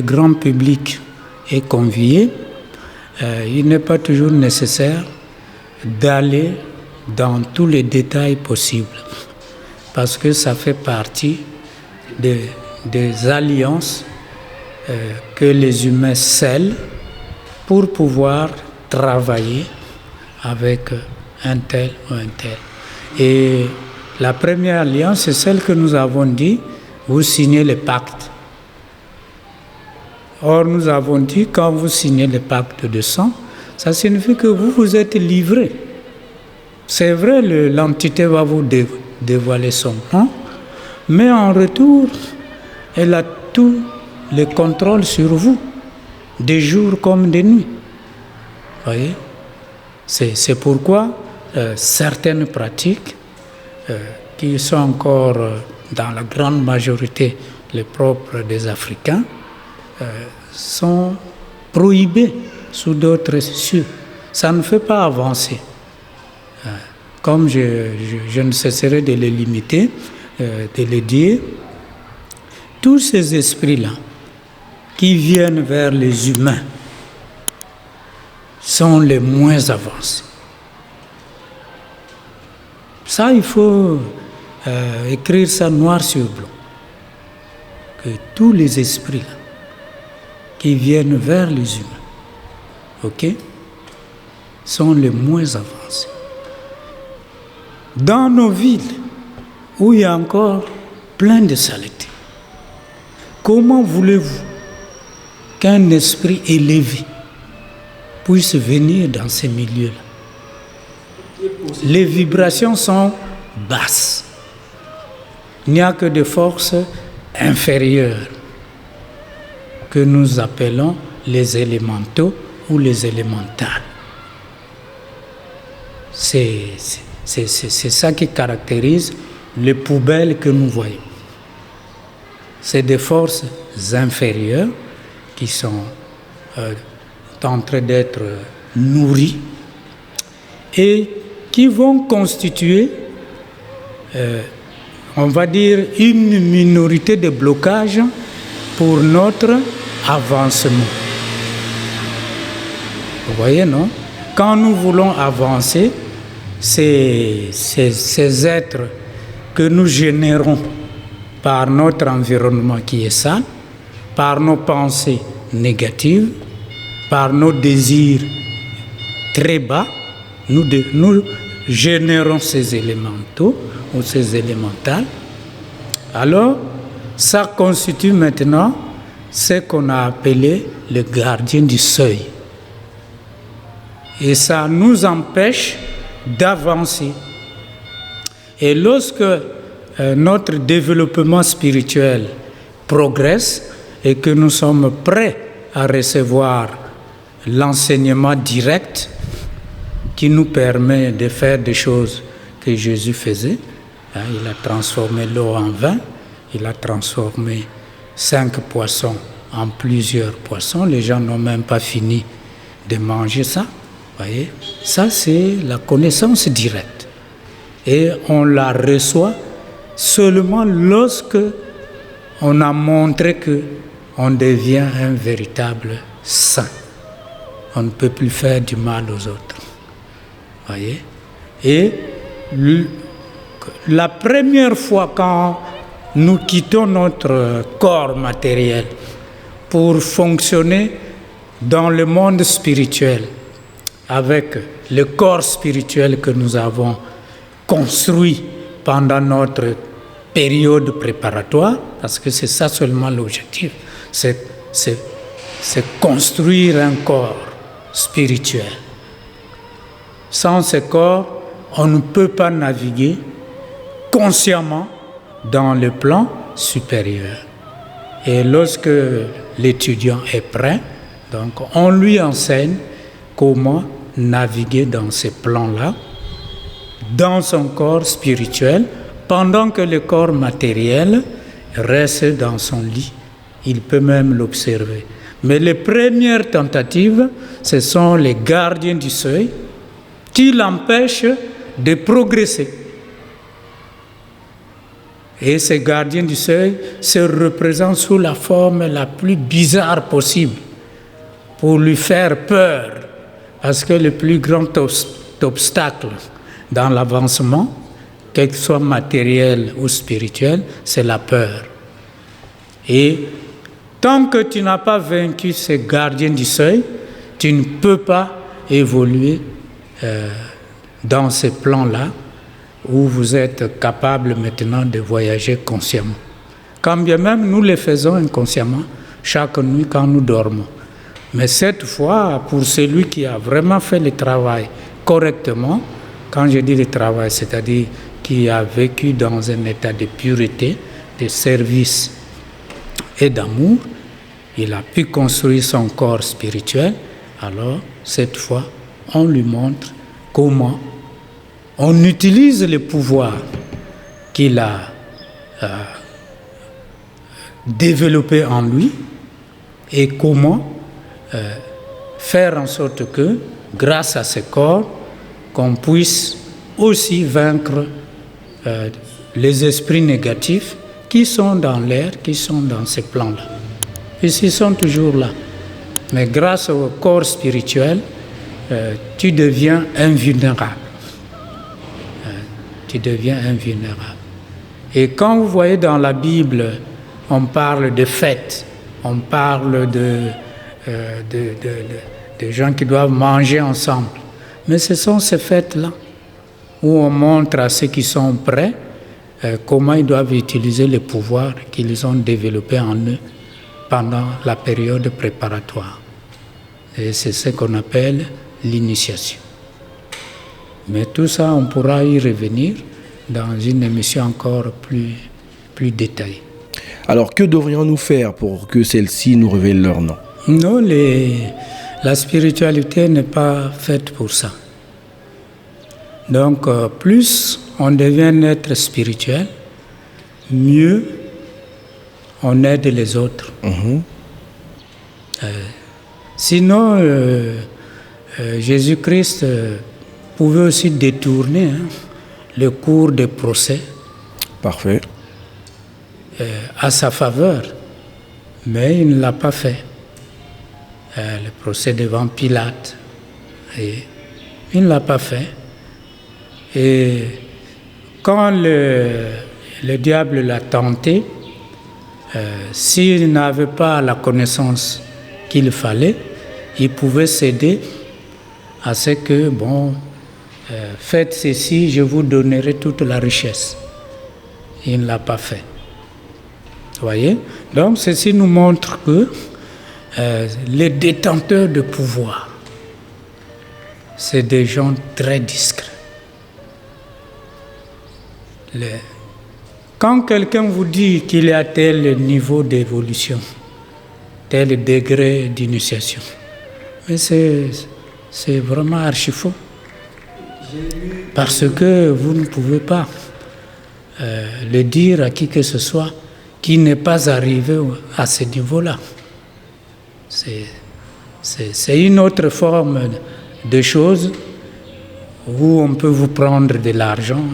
grand public est convié, il n'est pas toujours nécessaire d'aller dans tous les détails possibles, parce que ça fait partie des alliances que les humains scellent pour pouvoir travailler avec un tel ou un tel. Et la première alliance, c'est celle que nous avons dit, vous signez le pacte. Or, nous avons dit, quand vous signez le pacte de sang, ça signifie que vous vous êtes livré. C'est vrai, l'entité va vous dévoiler son nom, mais en retour, elle a tout le contrôle sur vous, des jours comme des nuits. Vous voyez? C'est pourquoi certaines pratiques, qui sont encore dans la grande majorité les propres des Africains, sont prohibées sous d'autres cieux. Ça ne fait pas avancer. Comme je ne cesserai de les limiter, de les dire, tous ces esprits-là qui viennent vers les humains sont les moins avancés. Ça, il faut écrire ça noir sur blanc. Que tous les esprits-là qui viennent vers les humains ok, sont les moins avancés. Dans nos villes, où il y a encore plein de saleté, comment voulez-vous qu'un esprit élevé puisse venir dans ces milieux-là? Les vibrations sont basses. Il n'y a que des forces inférieures que nous appelons les élémentaux ou les élémentales. C'est ça qui caractérise les poubelles que nous voyons. C'est des forces inférieures qui sont en train d'être nourries et qui vont constituer, on va dire, une minorité de blocage pour notre avancement. Vous voyez, non? Quand nous voulons avancer, ces êtres que nous générons par notre environnement qui est sale, par nos pensées négatives, par nos désirs très bas, nous générons ces élémentaux ou ces élémentales. Alors, ça constitue maintenant ce qu'on a appelé le gardien du seuil. Et ça nous empêche d'avancer. Et lorsque notre développement spirituel progresse et que nous sommes prêts à recevoir l'enseignement direct qui nous permet de faire des choses que Jésus faisait, il a transformé l'eau en vin, il a transformé 5 poissons en plusieurs poissons, les gens n'ont même pas fini de manger ça. Voyez, ça c'est la connaissance directe. Et on la reçoit seulement lorsque on a montré que on devient un véritable saint. On ne peut plus faire du mal aux autres. Voyez? Et la première fois quand nous quittons notre corps matériel pour fonctionner dans le monde spirituel, avec le corps spirituel que nous avons construit pendant notre période préparatoire, parce que c'est ça seulement l'objectif, c'est construire un corps spirituel. Sans ce corps, on ne peut pas naviguer consciemment dans le plan supérieur. Et lorsque l'étudiant est prêt, donc on lui enseigne comment naviguer dans ces plans-là, dans son corps spirituel, pendant que le corps matériel reste dans son lit. Il peut même l'observer. Mais les premières tentatives, ce sont les gardiens du seuil qui l'empêchent de progresser. Et ces gardiens du seuil se représentent sous la forme la plus bizarre possible pour lui faire peur. Parce que le plus grand obstacle dans l'avancement, quel que soit matériel ou spirituel, c'est la peur. Et tant que tu n'as pas vaincu ces gardiens du seuil, tu ne peux pas évoluer dans ces plans-là où vous êtes capable maintenant de voyager consciemment. Quand bien même nous les faisons inconsciemment chaque nuit quand nous dormons. Mais cette fois, pour celui qui a vraiment fait le travail correctement, quand je dis le travail, c'est-à-dire qui a vécu dans un état de pureté, de service et d'amour, il a pu construire son corps spirituel. Alors, cette fois, on lui montre comment on utilise le pouvoir qu'il a développé en lui et comment faire en sorte que, grâce à ce corps, qu'on puisse aussi vaincre les esprits négatifs qui sont dans l'air, qui sont dans ces plans-là. Ils sont toujours là. Mais grâce au corps spirituel, tu deviens invulnérable. Tu deviens invulnérable. Et quand vous voyez dans la Bible, on parle de fêtes, on parle des gens qui doivent manger ensemble. Mais ce sont ces fêtes-là où on montre à ceux qui sont prêts comment ils doivent utiliser les pouvoirs qu'ils ont développés en eux pendant la période préparatoire. Et c'est ce qu'on appelle l'initiation. Mais tout ça, on pourra y revenir dans une émission encore plus détaillée. Alors, que devrions-nous faire pour que celle-ci nous révèle leur nom? Non, la spiritualité n'est pas faite pour ça. Donc, plus on devient un être spirituel, mieux on aide les autres. Sinon, Jésus-Christ pouvait aussi détourner le cours des procès. Parfait. À sa faveur, mais il ne l'a pas fait. Le procès devant Pilate, et il ne l'a pas fait. Et quand le diable l'a tenté, s'il n'avait pas la connaissance qu'il fallait, il pouvait céder à ce que, faites ceci, je vous donnerai toute la richesse. Il ne l'a pas fait. Vous voyez? Donc, ceci nous montre que les détenteurs de pouvoir, c'est des gens très discrets. Quand quelqu'un vous dit qu'il est à tel niveau d'évolution, tel degré d'initiation, mais c'est vraiment archi faux. Parce que vous ne pouvez pas le dire à qui que ce soit qui n'est pas arrivé à ce niveau-là. C'est une autre forme de choses où on peut vous prendre de l'argent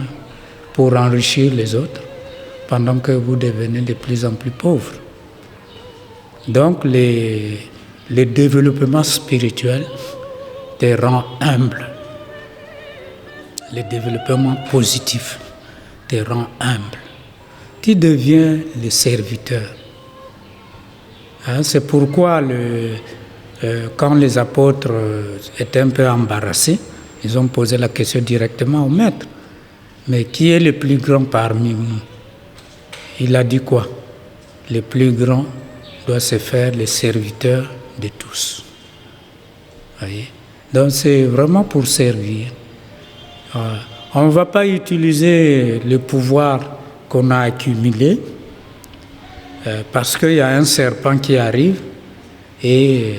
pour enrichir les autres pendant que vous devenez de plus en plus pauvres. Donc les développements spirituels te rend humble. Les développements positifs te rend humble. Tu deviens le serviteur. C'est pourquoi quand les apôtres étaient un peu embarrassés, ils ont posé la question directement au maître. Mais qui est le plus grand parmi nous? Il a dit quoi? Le plus grand doit se faire le serviteur de tous. Voyez? Donc c'est vraiment pour servir. On ne va pas utiliser le pouvoir qu'on a accumulé parce qu'il y a un serpent qui arrive et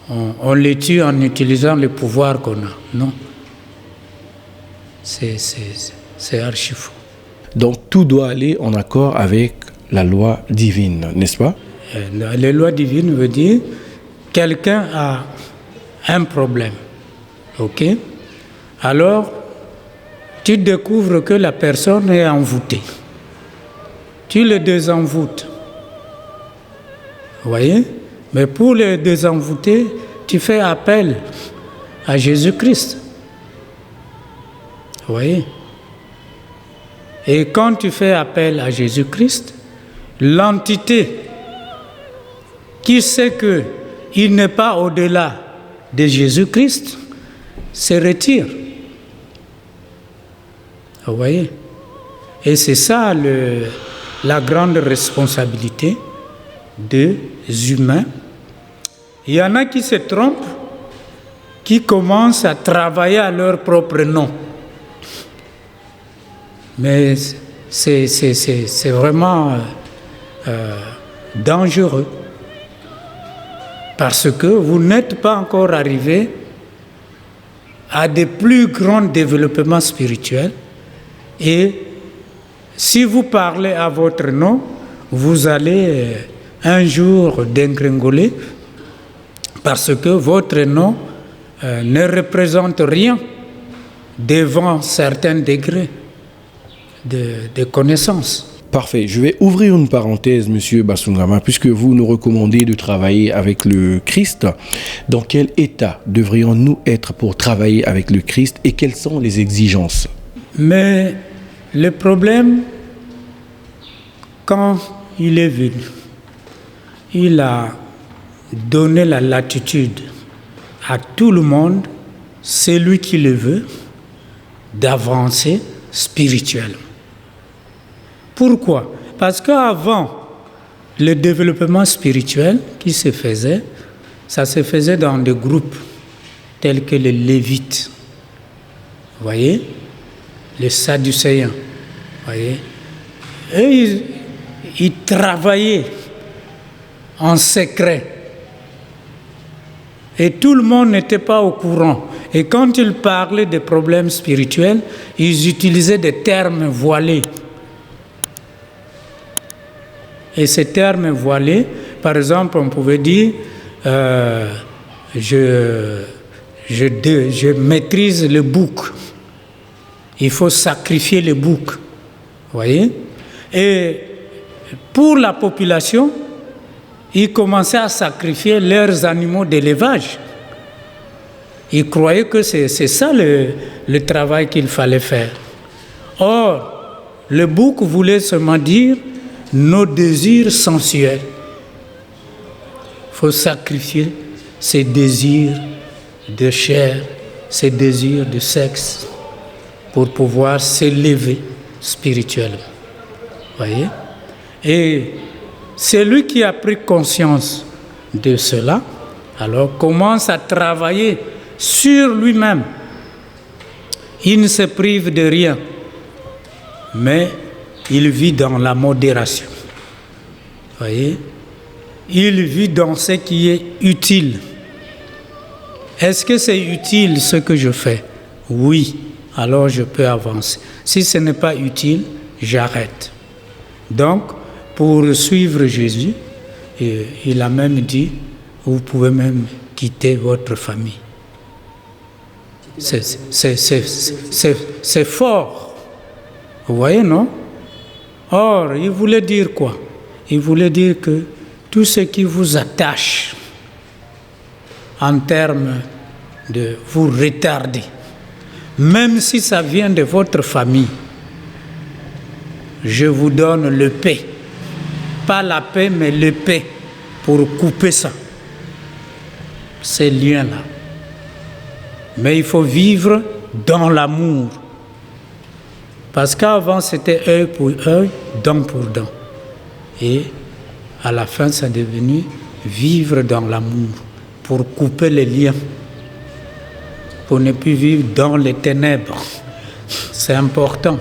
on le tue en utilisant le pouvoir qu'on a. Non. C'est archi faux. Donc tout doit aller en accord avec la loi divine, n'est-ce pas? La loi divine veut dire quelqu'un a un problème. Ok? Alors, tu découvres que la personne est envoûtée. Tu le désenvoûtes. Vous voyez? Mais pour le désenvoûter, tu fais appel à Jésus-Christ. Vous voyez? Et quand tu fais appel à Jésus-Christ, l'entité qui sait qu'il n'est pas au-delà de Jésus-Christ se retire. Vous voyez? Et c'est ça la grande responsabilité des humains. Il y en a qui se trompent, qui commencent à travailler à leur propre nom. Mais c'est vraiment dangereux. Parce que vous n'êtes pas encore arrivé à des plus grands développements spirituels. Et si vous parlez à votre nom, vous allez un jour dégringoler parce que votre nom ne représente rien devant certains degrés de connaissances. Parfait. Je vais ouvrir une parenthèse, Monsieur Basungama, puisque vous nous recommandez de travailler avec le Christ. Dans quel état devrions-nous être pour travailler avec le Christ et quelles sont les exigences? Mais le problème, quand il est venu, il a donné la latitude à tout le monde, celui qui le veut, d'avancer spirituellement. Pourquoi? Parce qu'avant, le développement spirituel qui se faisait, ça se faisait dans des groupes tels que les Lévites, vous voyez, les Sadducéens, vous voyez. Eux, ils travaillaient en secret. Et tout le monde n'était pas au courant. Et quand ils parlaient des problèmes spirituels, ils utilisaient des termes voilés. Et ces termes voilés, par exemple, on pouvait dire je maîtrise le bouc. Il faut sacrifier le bouc. Vous voyez? Et pour la population, ils commençaient à sacrifier leurs animaux d'élevage. Ils croyaient que c'est ça le travail qu'il fallait faire. Or, le bouc voulait seulement dire nos désirs sensuels. Il faut sacrifier ses désirs de chair, ses désirs de sexe, pour pouvoir s'élever spirituellement. Voyez? Et celui qui a pris conscience de cela, alors commence à travailler sur lui-même. Il ne se prive de rien, mais il vit dans la modération. Voyez? Il vit dans ce qui est utile. Est-ce que c'est utile ce que je fais? Oui, alors je peux avancer. Si ce n'est pas utile, j'arrête. Donc, pour suivre Jésus, il a même dit, vous pouvez même quitter votre famille. C'est fort. Vous voyez, non? Or, il voulait dire quoi? Il voulait dire que tout ce qui vous attache en termes de vous retarder, même si ça vient de votre famille, je vous donne le paix. Pas la paix, mais le paix pour couper ça, ces liens-là. Mais il faut vivre dans l'amour. Parce qu'avant, c'était œil pour œil, dent pour dent. Et à la fin, ça est devenu vivre dans l'amour, pour couper les liens, pour ne plus vivre dans les ténèbres. C'est important.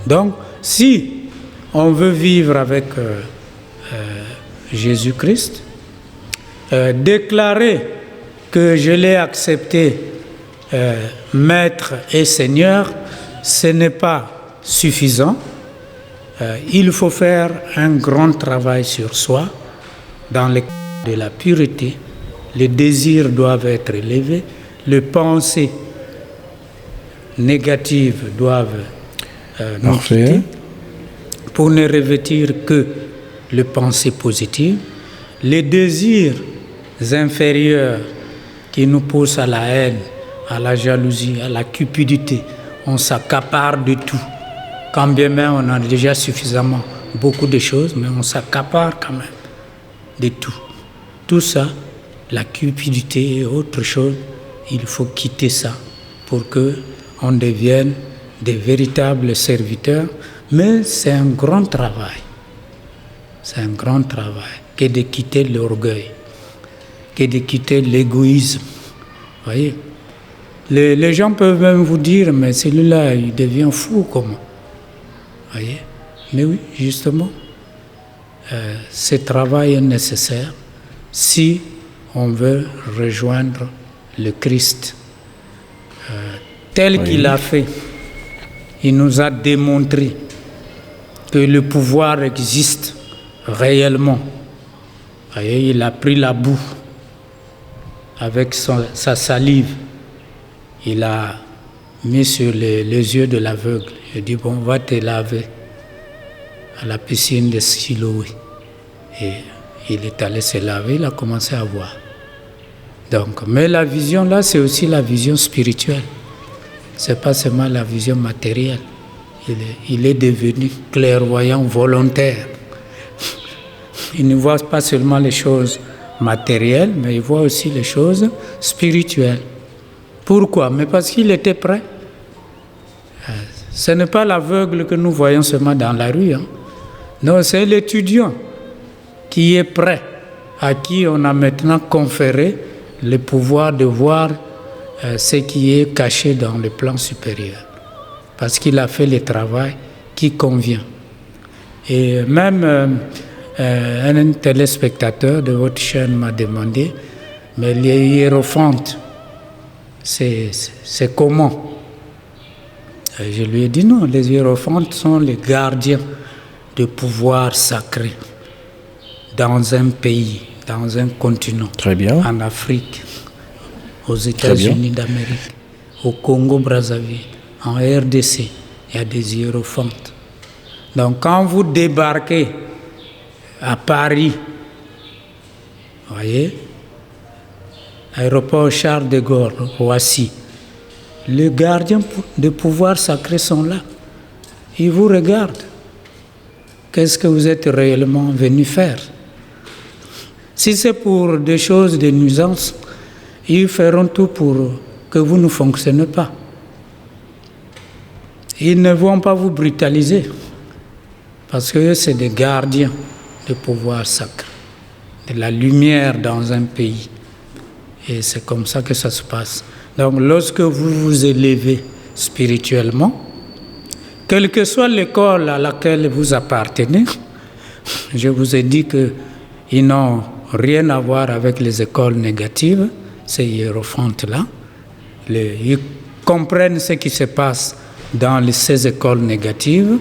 Donc, si on veut vivre avec Jésus-Christ, déclarer que je l'ai accepté Maître et Seigneur, ce n'est pas suffisant. Il faut faire un grand travail sur soi dans le cadre de la pureté. Les désirs doivent être élevés, les pensées négatives doivent nous quitter pour ne revêtir que les pensées positives. Les désirs inférieurs qui nous poussent à la haine, à la jalousie, à la cupidité, on s'accapare de tout. Quand bien même on a déjà suffisamment beaucoup de choses, mais on s'accapare quand même de tout. Tout ça, la cupidité et autre chose, il faut quitter ça pour qu'on devienne des véritables serviteurs. Mais c'est un grand travail. C'est un grand travail que de quitter l'orgueil, que de quitter l'égoïsme. Voyez, les gens peuvent même vous dire, mais celui-là, il devient fou, comment? Voyez? Mais oui, justement, ce travail est nécessaire si on veut rejoindre le Christ. Tel qu'il a fait, il nous a démontré que le pouvoir existe réellement. Voyez, il a pris la boue avec sa salive. Il a mis sur les yeux de l'aveugle. Il a dit, bon, va te laver à la piscine de Siloé. Et il est allé se laver, il a commencé à voir. Donc, mais la vision là, c'est aussi la vision spirituelle. Ce n'est pas seulement la vision matérielle. Il est devenu clairvoyant volontaire. Il ne voit pas seulement les choses matérielles, mais il voit aussi les choses spirituelles. Pourquoi? Mais parce qu'il était prêt. Ce n'est pas l'aveugle que nous voyons seulement dans la rue. Non, c'est l'étudiant qui est prêt, à qui on a maintenant conféré le pouvoir de voir ce qui est caché dans le plan supérieur. Parce qu'il a fait le travail qui convient. Et même un téléspectateur de votre chaîne m'a demandé, mais les hiérophantes, c'est comment? Et je lui ai dit non, les hiérophantes sont les gardiens de pouvoir sacré dans un pays, dans un continent. Très bien. En Afrique, aux États-Unis d'Amérique, au Congo-Brazzaville, en RDC, il y a des hiérophantes. Donc quand vous débarquez à Paris, vous voyez, aéroport Charles de Gaulle, Roissy, les gardiens de pouvoir sacré sont là. Ils vous regardent. Qu'est-ce que vous êtes réellement venu faire? Si c'est pour des choses de nuisance, ils feront tout pour que vous ne fonctionnez pas. Ils ne vont pas vous brutaliser, parce que c'est des gardiens de pouvoir sacré, de la lumière dans un pays. Et c'est comme ça que ça se passe. Donc lorsque vous vous élevez spirituellement, quelle que soit l'école à laquelle vous appartenez, je vous ai dit qu'ils n'ont rien à voir avec les écoles négatives, ces hiérophantes-là. Ils comprennent ce qui se passe dans ces écoles négatives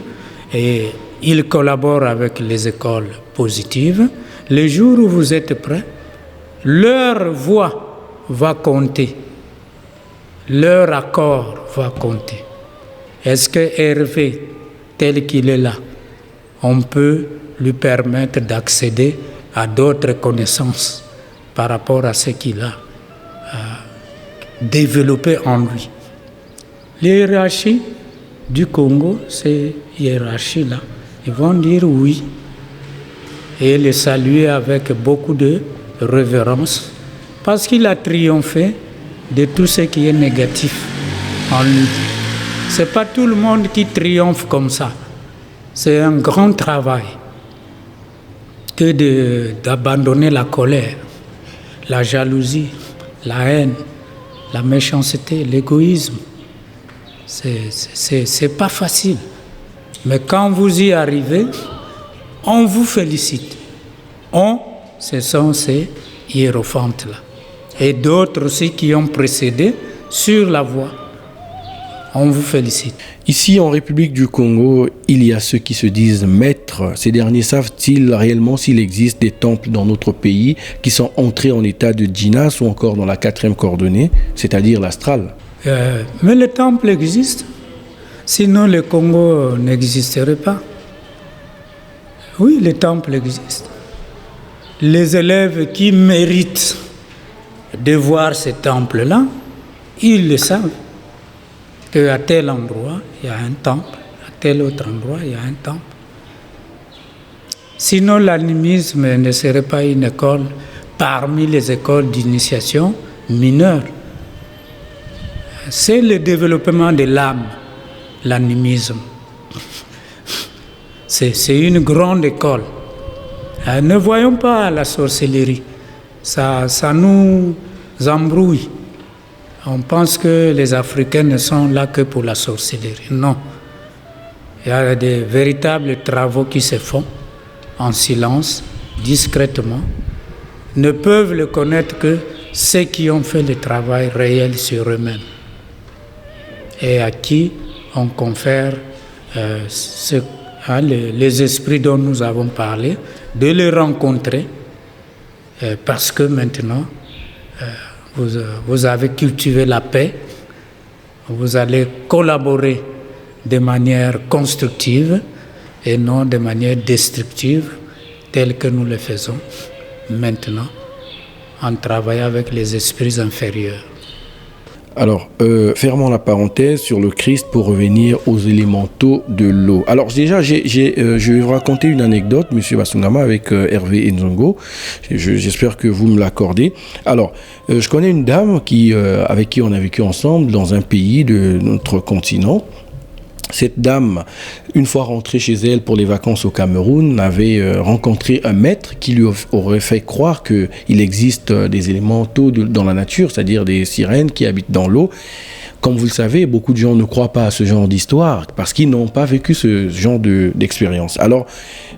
et ils collaborent avec les écoles positives. Le jour où vous êtes prêts, leur voix va compter. Leur accord va compter. Est-ce que Hervé, tel qu'il est là, on peut lui permettre d'accéder à d'autres connaissances par rapport à ce qu'il a développé en lui? Les hiérarchies du Congo, ces hiérarchies-là, ils vont dire oui et le saluer avec beaucoup de révérence parce qu'il a triomphé de tout ce qui est négatif en lui. Ce n'est pas tout le monde qui triomphe comme ça. C'est un grand travail que d'abandonner la colère, la jalousie, la haine, la méchanceté, l'égoïsme. C'est pas facile. Mais quand vous y arrivez, on vous félicite. Ce sont ces hiérophantes-là. Et d'autres aussi qui ont précédé sur la voie. On vous félicite. Ici, en République du Congo, il y a ceux qui se disent maîtres. Ces derniers savent-ils réellement s'il existe des temples dans notre pays qui sont entrés en état de djinas ou encore dans la 4e coordonnée, c'est-à-dire l'astral? Mais le temple existe. Sinon, le Congo n'existerait pas. Oui, le temple existe. Les élèves qui méritent de voir ce temple-là, ils le savent. Qu'à tel endroit, il y a un temple, à tel autre endroit, il y a un temple. Sinon, l'animisme ne serait pas une école parmi les écoles d'initiation mineures. C'est le développement de l'âme, l'animisme. C'est une grande école. Ne voyons pas la sorcellerie. Ça nous embrouille. On pense que les Africains ne sont là que pour la sorcellerie. Non. Il y a des véritables travaux qui se font en silence, discrètement. Ne peuvent le connaître que ceux qui ont fait le travail réel sur eux-mêmes et à qui on confère les esprits dont nous avons parlé, de les rencontrer parce que maintenant, vous avez cultivé la paix, vous allez collaborer de manière constructive et non de manière destructive, telle que nous le faisons maintenant, en travaillant avec les esprits inférieurs. Alors, fermons la parenthèse sur le Christ pour revenir aux élémentaux de l'eau. Alors déjà, je vais vous raconter une anecdote, Monsieur Basungama, avec Hervé Nzongo. J'espère que vous me l'accordez. Alors, je connais une dame avec qui on a vécu ensemble dans un pays de notre continent. Cette dame, une fois rentrée chez elle pour les vacances au Cameroun, avait rencontré un maître qui lui aurait fait croire qu'il existe des élémentaux dans la nature, c'est-à-dire des sirènes qui habitent dans l'eau. Comme vous le savez, beaucoup de gens ne croient pas à ce genre d'histoire parce qu'ils n'ont pas vécu ce genre d'expérience. Alors,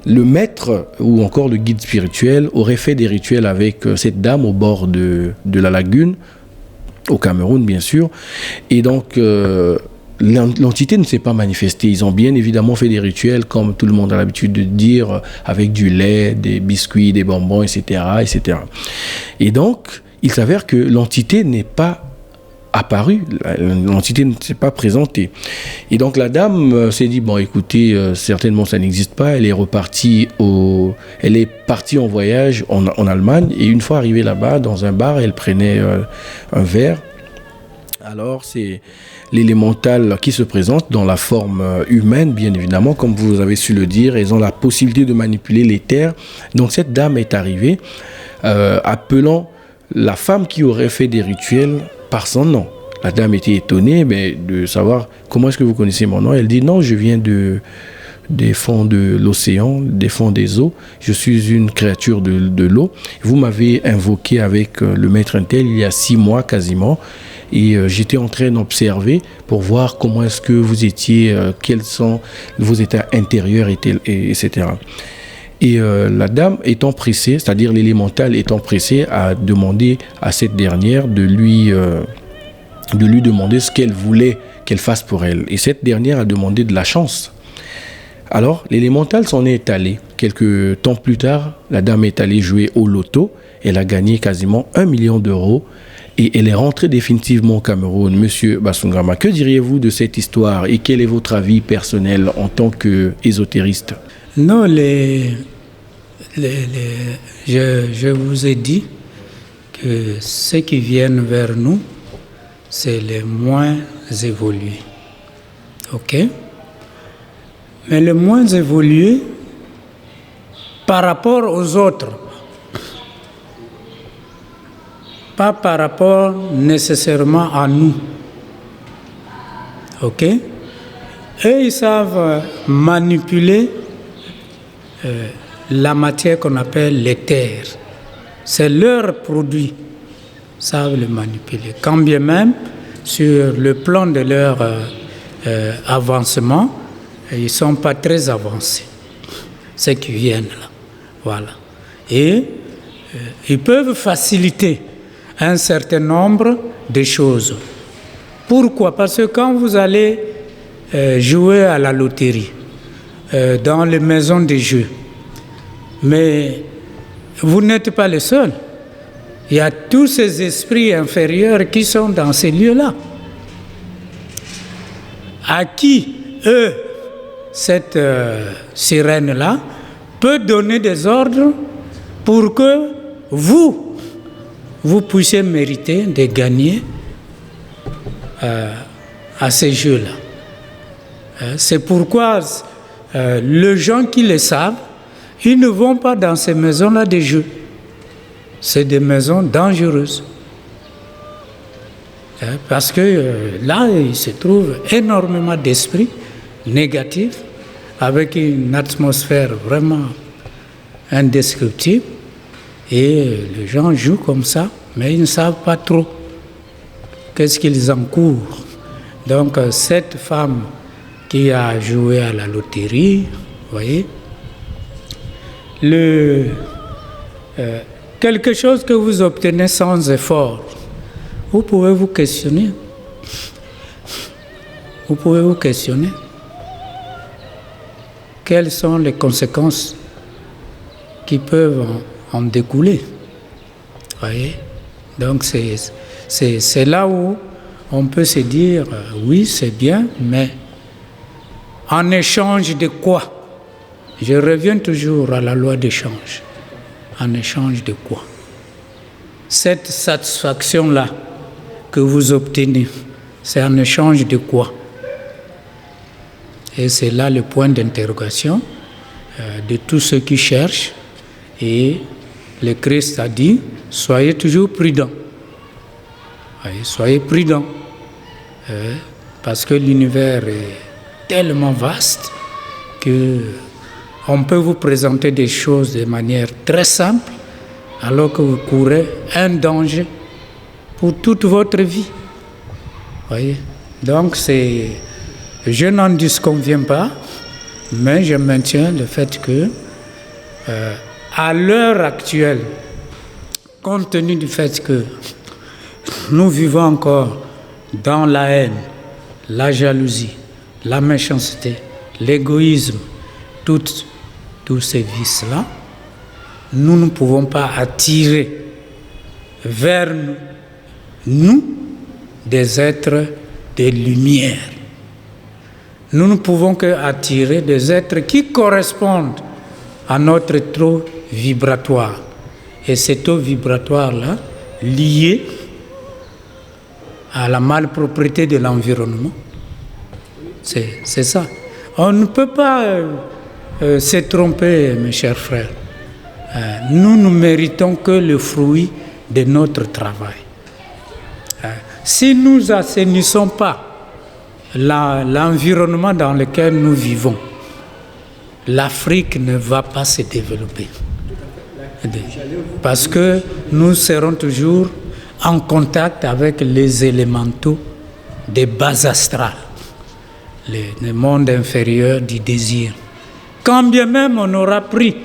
le maître ou encore le guide spirituel aurait fait des rituels avec cette dame au bord de la lagune, au Cameroun bien sûr, et donc... l'entité ne s'est pas manifestée. Ils ont bien évidemment fait des rituels, comme tout le monde a l'habitude de dire, avec du lait, des biscuits, des bonbons, etc., etc. Et donc, il s'avère que l'entité n'est pas apparue, l'entité ne s'est pas présentée. Et donc, la dame s'est dit, bon, écoutez, certainement ça n'existe pas. Elle est partie en voyage en Allemagne, et une fois arrivée là-bas, dans un bar, elle prenait un verre. Alors, c'est l'élémental qui se présente dans la forme humaine, bien évidemment, comme vous avez su le dire. Ils ont la possibilité de manipuler l'éther. Donc, cette dame est arrivée, appelant la femme qui aurait fait des rituels par son nom. La dame était étonnée de savoir comment est-ce que vous connaissez mon nom. Elle dit non, je viens des fonds de l'océan, des fonds des eaux. Je suis une créature de l'eau. Vous m'avez invoqué avec le maître Intel il y a 6 mois quasiment. Et j'étais en train d'observer pour voir comment est-ce que vous étiez, quels sont vos états intérieurs, etc. Et la dame étant pressée, c'est-à-dire l'élémental étant pressé à demander à cette dernière de lui demander ce qu'elle voulait qu'elle fasse pour elle. Et cette dernière a demandé de la chance. Alors, l'élémental s'en est allé. Quelques temps plus tard, la dame est allée jouer au loto. Elle a gagné quasiment 1 million d'euros. Et elle est rentrée définitivement au Cameroun. Monsieur Basungama, que diriez-vous de cette histoire et quel est votre avis personnel en tant qu'ésotériste? Non, je vous ai dit que ceux qui viennent vers nous, c'est les moins évolués. OK? Mais les moins évolués par rapport aux autres. Pas par rapport nécessairement à nous. OK? Eux, ils savent manipuler la matière qu'on appelle l'éther. C'est leur produit. Ils savent le manipuler. Quand bien même, sur le plan de leur avancement, ils ne sont pas très avancés. Ceux qui viennent là. Voilà. Et ils peuvent faciliter un certain nombre de choses. Pourquoi? Parce que quand vous allez jouer à la loterie, dans les maisons de jeux, mais vous n'êtes pas les seuls. Il y a tous ces esprits inférieurs qui sont dans ces lieux-là, à qui, eux, cette sirène-là, peut donner des ordres pour que vous puissiez mériter de gagner à ces jeux-là. C'est pourquoi les gens qui le savent, ils ne vont pas dans ces maisons-là de jeux. C'est des maisons dangereuses. Parce que là, il se trouve énormément d'esprits négatifs, avec une atmosphère vraiment indescriptible. Et les gens jouent comme ça, mais ils ne savent pas trop qu'est-ce qu'ils encourent. Donc, cette femme qui a joué à la loterie, vous voyez, quelque chose que vous obtenez sans effort, vous pouvez vous questionner. Vous pouvez vous questionner. Quelles sont les conséquences qui peuvent en découler? Voyez? Donc c'est là où on peut se dire oui, c'est bien, mais en échange de quoi? Je reviens toujours à la loi d'échange. En échange de quoi? Cette satisfaction-là que vous obtenez, c'est en échange de quoi? Et c'est là le point d'interrogation de tous ceux qui cherchent. Et le Christ a dit, soyez toujours prudents. Soyez prudents. Parce que l'univers est tellement vaste que on peut vous présenter des choses de manière très simple, alors que vous courez un danger pour toute votre vie. Voyez? Donc, je n'en disconviens pas, mais je maintiens le fait que, à l'heure actuelle, compte tenu du fait que nous vivons encore dans la haine, la jalousie, la méchanceté, l'égoïsme, tous ces vices-là, nous ne pouvons pas attirer vers nous des êtres de lumière. Nous ne pouvons qu'attirer des êtres qui correspondent à notre taux vibratoire. Et ce taux vibratoire-là, lié à la malpropreté de l'environnement, c'est ça. On ne peut pas se tromper, mes chers frères. Nous ne méritons que le fruit de notre travail. Si nous n'assainissons pas l'environnement dans lequel nous vivons, l'Afrique ne va pas se développer. Parce que nous serons toujours en contact avec les élémentaux des bases astrales, le monde inférieur du désir. Quand bien même on aura pris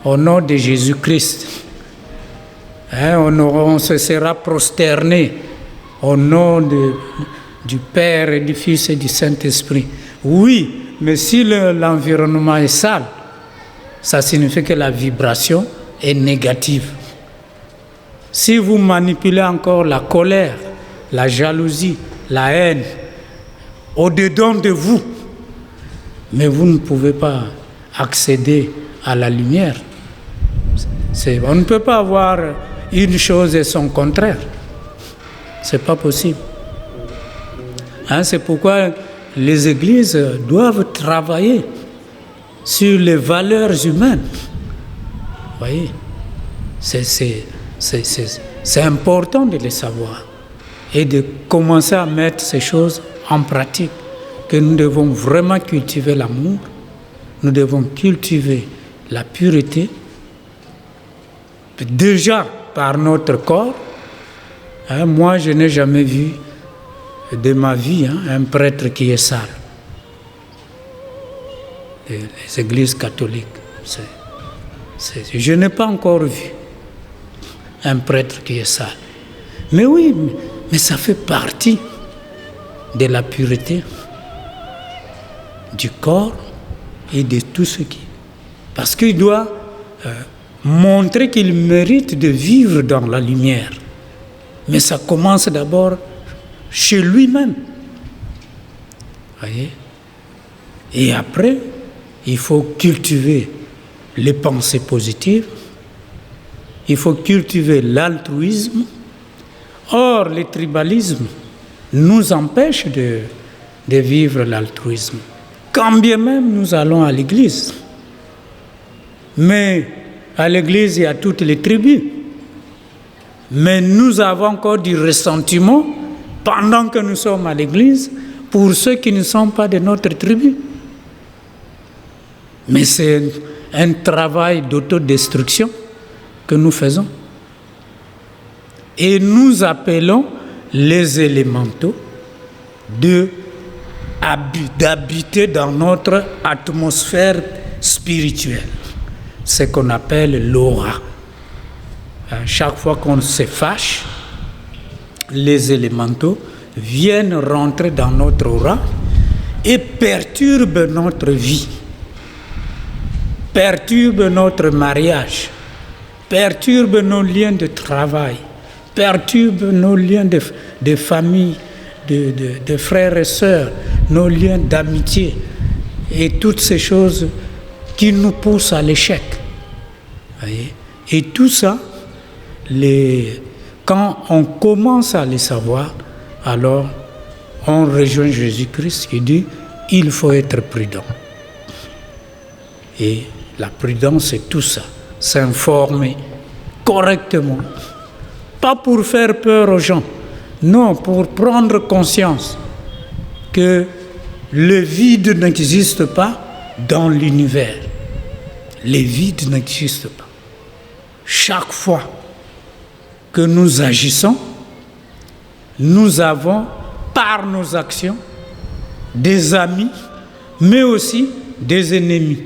au nom de Jésus-Christ, on se sera prosterné au nom du Père et du Fils et du Saint-Esprit. Oui, mais si l'environnement est sale, ça signifie que la vibration est négative. Si vous manipulez encore la colère, la jalousie, la haine au-dedans de vous, mais vous ne pouvez pas accéder à la lumière. On ne peut pas avoir une chose et son contraire. C'est pas possible. C'est pourquoi les églises doivent travailler sur les valeurs humaines. Vous voyez, c'est important de les savoir et de commencer à mettre ces choses en pratique, que nous devons vraiment cultiver l'amour, nous devons cultiver la pureté, déjà par notre corps. Moi, je n'ai jamais vu de ma vie un prêtre qui est sale. Les églises catholiques, je n'ai pas encore vu un prêtre qui est sale. Mais oui, mais ça fait partie de la pureté du corps et de tout ce qui... Parce qu'il doit montrer qu'il mérite de vivre dans la lumière. Mais ça commence d'abord chez lui-même. Voyez? Et après, il faut cultiver les pensées positives. Il faut cultiver l'altruisme. Or, le tribalisme nous empêche de vivre l'altruisme. Quand bien même nous allons à l'église. Mais à l'église, il y a toutes les tribus. Mais nous avons encore du ressentiment pendant que nous sommes à l'église pour ceux qui ne sont pas de notre tribu. Mais c'est un travail d'autodestruction que nous faisons. Et nous appelons les élémentaux d'habiter dans notre atmosphère spirituelle. Ce qu'on appelle l'aura. Chaque fois qu'on se fâche, les élémentaux viennent rentrer dans notre aura et perturbent notre vie, perturbent notre mariage, perturbent nos liens de travail, perturbent nos liens de famille, de frères et sœurs, nos liens d'amitié et toutes ces choses qui nous poussent à l'échec. Voyez? Et tout ça, quand on commence à les savoir, alors on rejoint Jésus-Christ qui dit « il faut être prudent ». Et la prudence, c'est tout ça, s'informer correctement. Pas pour faire peur aux gens, non, pour prendre conscience que le vide n'existe pas dans l'univers. Les vides n'existent pas. Chaque fois que nous agissons, nous avons, par nos actions, des amis, mais aussi des ennemis,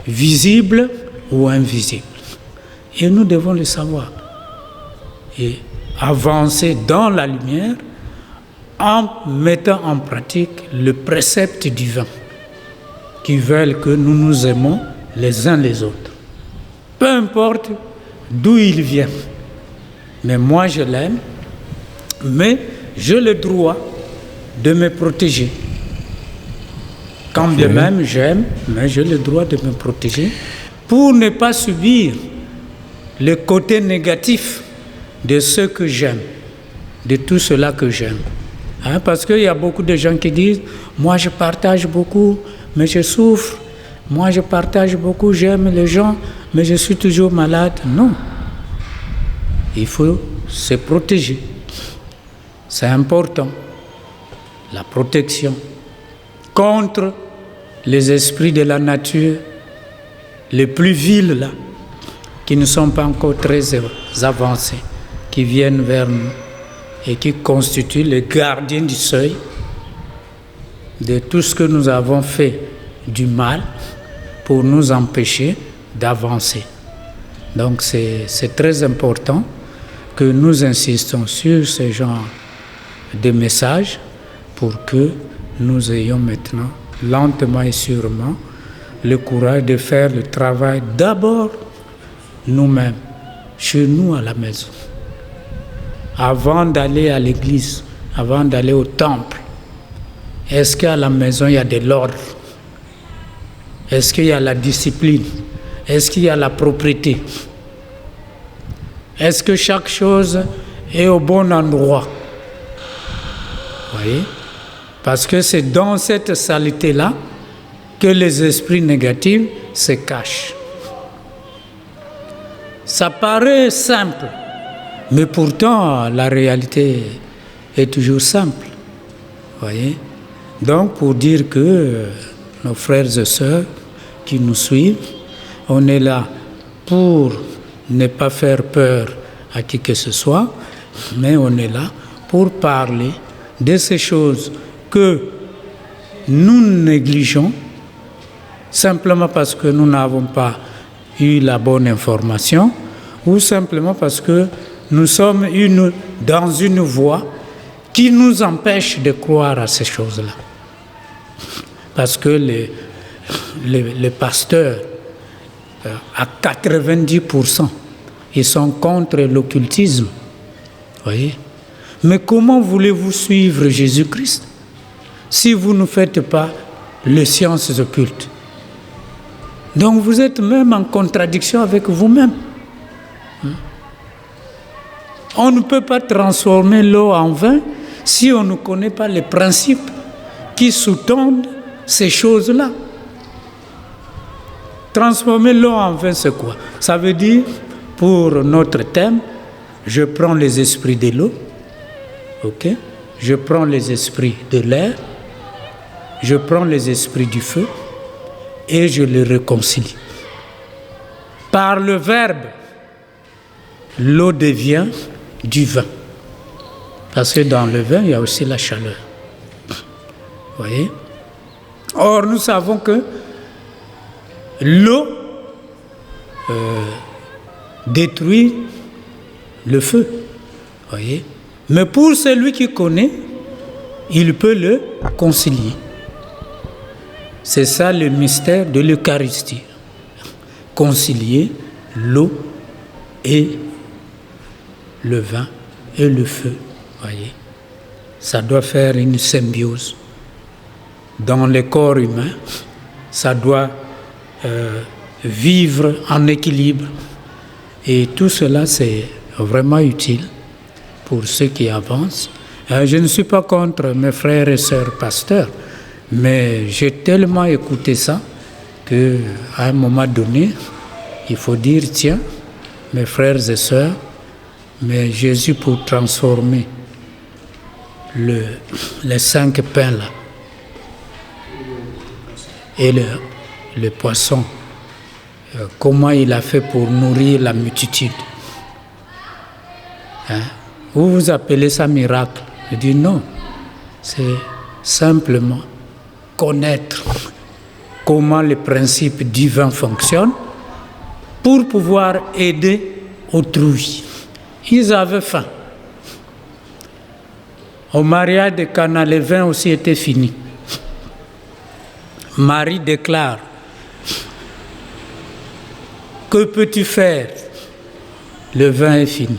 visibles ou invisibles. Et nous devons le savoir. Et avancer dans la lumière en mettant en pratique le précepte divin qui veulent que nous nous aimons les uns les autres. Peu importe d'où il vient. Mais moi je l'aime, mais j'ai le droit de me protéger. Quand bien même j'aime, mais j'ai le droit de me protéger pour ne pas subir le côté négatif de ce que j'aime, de tout cela que j'aime. Parce qu'il y a beaucoup de gens qui disent « moi je partage beaucoup, mais je souffre. Moi je partage beaucoup, j'aime les gens, mais je suis toujours malade. » Non. Il faut se protéger. C'est important. La protection contre les esprits de la nature, les plus vils là, qui ne sont pas encore très avancés, qui viennent vers nous et qui constituent les gardiens du seuil de tout ce que nous avons fait du mal pour nous empêcher d'avancer. Donc c'est très important que nous insistons sur ce genre de messages pour que nous ayons maintenant, lentement et sûrement, le courage de faire le travail d'abord nous-mêmes, chez nous à la maison. Avant d'aller à l'église, avant d'aller au temple, est-ce qu'à la maison il y a de l'ordre? Est-ce qu'il y a la discipline? Est-ce qu'il y a la propreté? Est-ce que chaque chose est au bon endroit? Vous voyez? Parce que c'est dans cette saleté-là que les esprits négatifs se cachent. Ça paraît simple, mais pourtant la réalité est toujours simple. Vous voyez? Donc pour dire que nos frères et sœurs qui nous suivent, on est là pour ne pas faire peur à qui que ce soit, mais on est là pour parler de ces choses que nous négligeons simplement parce que nous n'avons pas eu la bonne information ou simplement parce que nous sommes dans une voie qui nous empêche de croire à ces choses-là. Parce que les pasteurs, à 90%, ils sont contre l'occultisme. Voyez? Mais comment voulez-vous suivre Jésus-Christ si vous ne faites pas les sciences occultes? Donc vous êtes même en contradiction avec vous-même. On ne peut pas transformer l'eau en vin si on ne connaît pas les principes qui sous-tendent ces choses-là. Transformer l'eau en vin, c'est quoi? Ça veut dire, pour notre thème, je prends les esprits de l'eau, ok? Je prends les esprits de l'air, je prends les esprits du feu et je les réconcilie. Par le verbe, l'eau devient du vin. Parce que dans le vin, il y a aussi la chaleur. Vous voyez? Or, nous savons que l'eau détruit le feu. Voyez? Mais pour celui qui connaît, il peut le concilier. C'est ça le mystère de l'Eucharistie. Concilier l'eau et le vin et le feu. Voyez? Ça doit faire une symbiose. Dans le corps humain, ça doit vivre en équilibre. Et tout cela, c'est vraiment utile pour ceux qui avancent. Je ne suis pas contre mes frères et sœurs pasteurs, mais j'ai tellement écouté ça qu'à un moment donné, il faut dire, tiens, mes frères et sœurs, mais Jésus pour transformer les 5 pains là et le poisson, comment il a fait pour nourrir la multitude. Hein? Vous appelez ça miracle? Je dis non, c'est simplement connaître comment les principes divins fonctionnent pour pouvoir aider autrui. Ils avaient faim. Au mariage de Cana, le vin aussi était fini. Marie déclare, que peux-tu faire? Le vin est fini.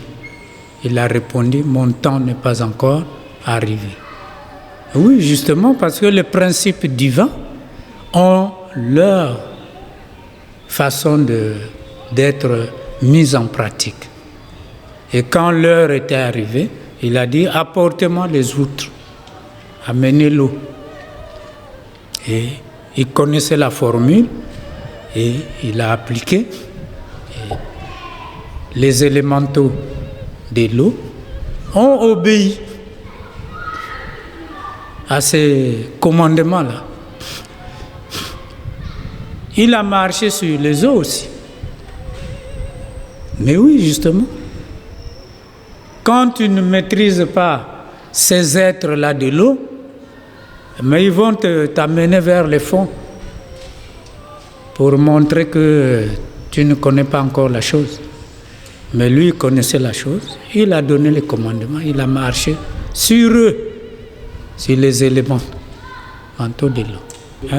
Il a répondu, mon temps n'est pas encore arrivé. Oui, justement, parce que les principes divins ont leur façon d'être mis en pratique. Et quand l'heure était arrivée, il a dit, apportez-moi les outres, amenez l'eau. Et il connaissait la formule et il a appliqué. Et les élémentaux de l'eau ont obéi à ces commandements-là. Il a marché sur les eaux aussi. Mais oui, justement, quand tu ne maîtrises pas ces êtres-là de l'eau, mais ils vont t'amener vers le fond pour montrer que tu ne connais pas encore la chose. Mais lui, il connaissait la chose, il a donné les commandements, il a marché sur eux, sur les éléments mentaux de l'eau.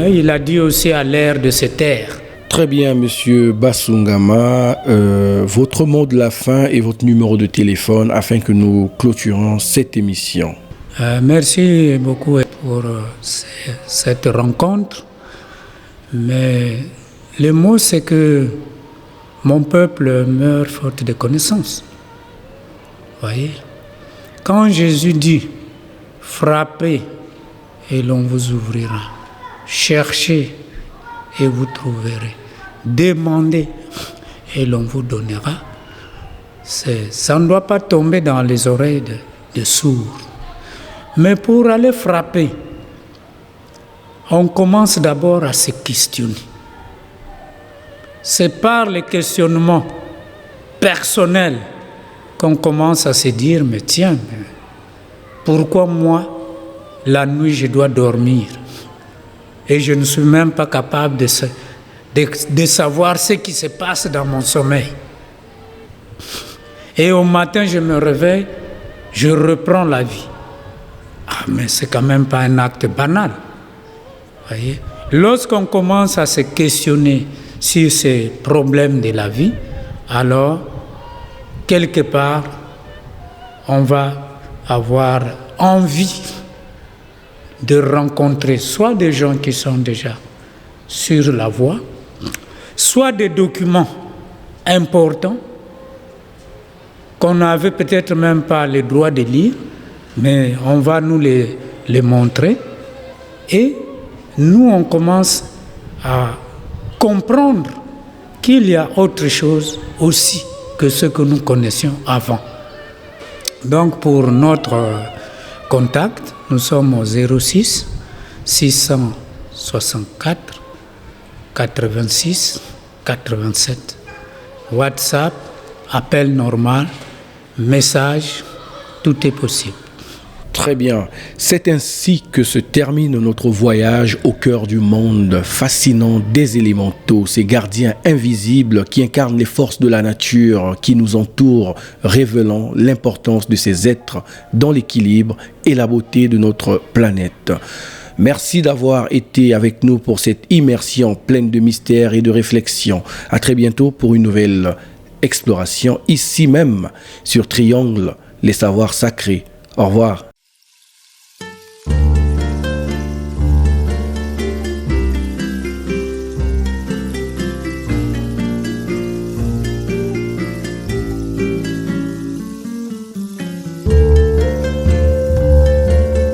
Il a dit aussi à l'air de cette terre. Très bien, Monsieur Basungama, votre mot de la fin et votre numéro de téléphone afin que nous clôturons cette émission. Merci beaucoup pour cette rencontre. Mais le mot, c'est que mon peuple meurt faute de connaissance. Voyez, quand Jésus dit « frappez et l'on vous ouvrira », « cherchez et vous trouverez », « demandez et l'on vous donnera », ça ne doit pas tomber dans les oreilles de sourds. Mais pour aller frapper, on commence d'abord à se questionner. C'est par les questionnements personnels qu'on commence à se dire, mais tiens, pourquoi moi, la nuit, je dois dormir? Et je ne suis même pas capable de savoir ce qui se passe dans mon sommeil. Et au matin, je me réveille, je reprends la vie. Ah, mais c'est quand même pas un acte banal. Voyez? Lorsqu'on commence à se questionner sur ces problèmes de la vie, alors, quelque part, on va avoir envie de rencontrer soit des gens qui sont déjà sur la voie, soit des documents importants qu'on n'avait peut-être même pas le droit de lire, mais on va nous les montrer. Et nous, on commence à comprendre qu'il y a autre chose aussi que ce que nous connaissions avant. Donc, pour notre contact, nous sommes au 06 664 86 87. WhatsApp, appel normal, message, tout est possible. Très bien. C'est ainsi que se termine notre voyage au cœur du monde fascinant des élémentaux, ces gardiens invisibles qui incarnent les forces de la nature qui nous entourent, révélant l'importance de ces êtres dans l'équilibre et la beauté de notre planète. Merci d'avoir été avec nous pour cette immersion pleine de mystères et de réflexions. À très bientôt pour une nouvelle exploration ici même sur Triangle, les savoirs sacrés. Au revoir.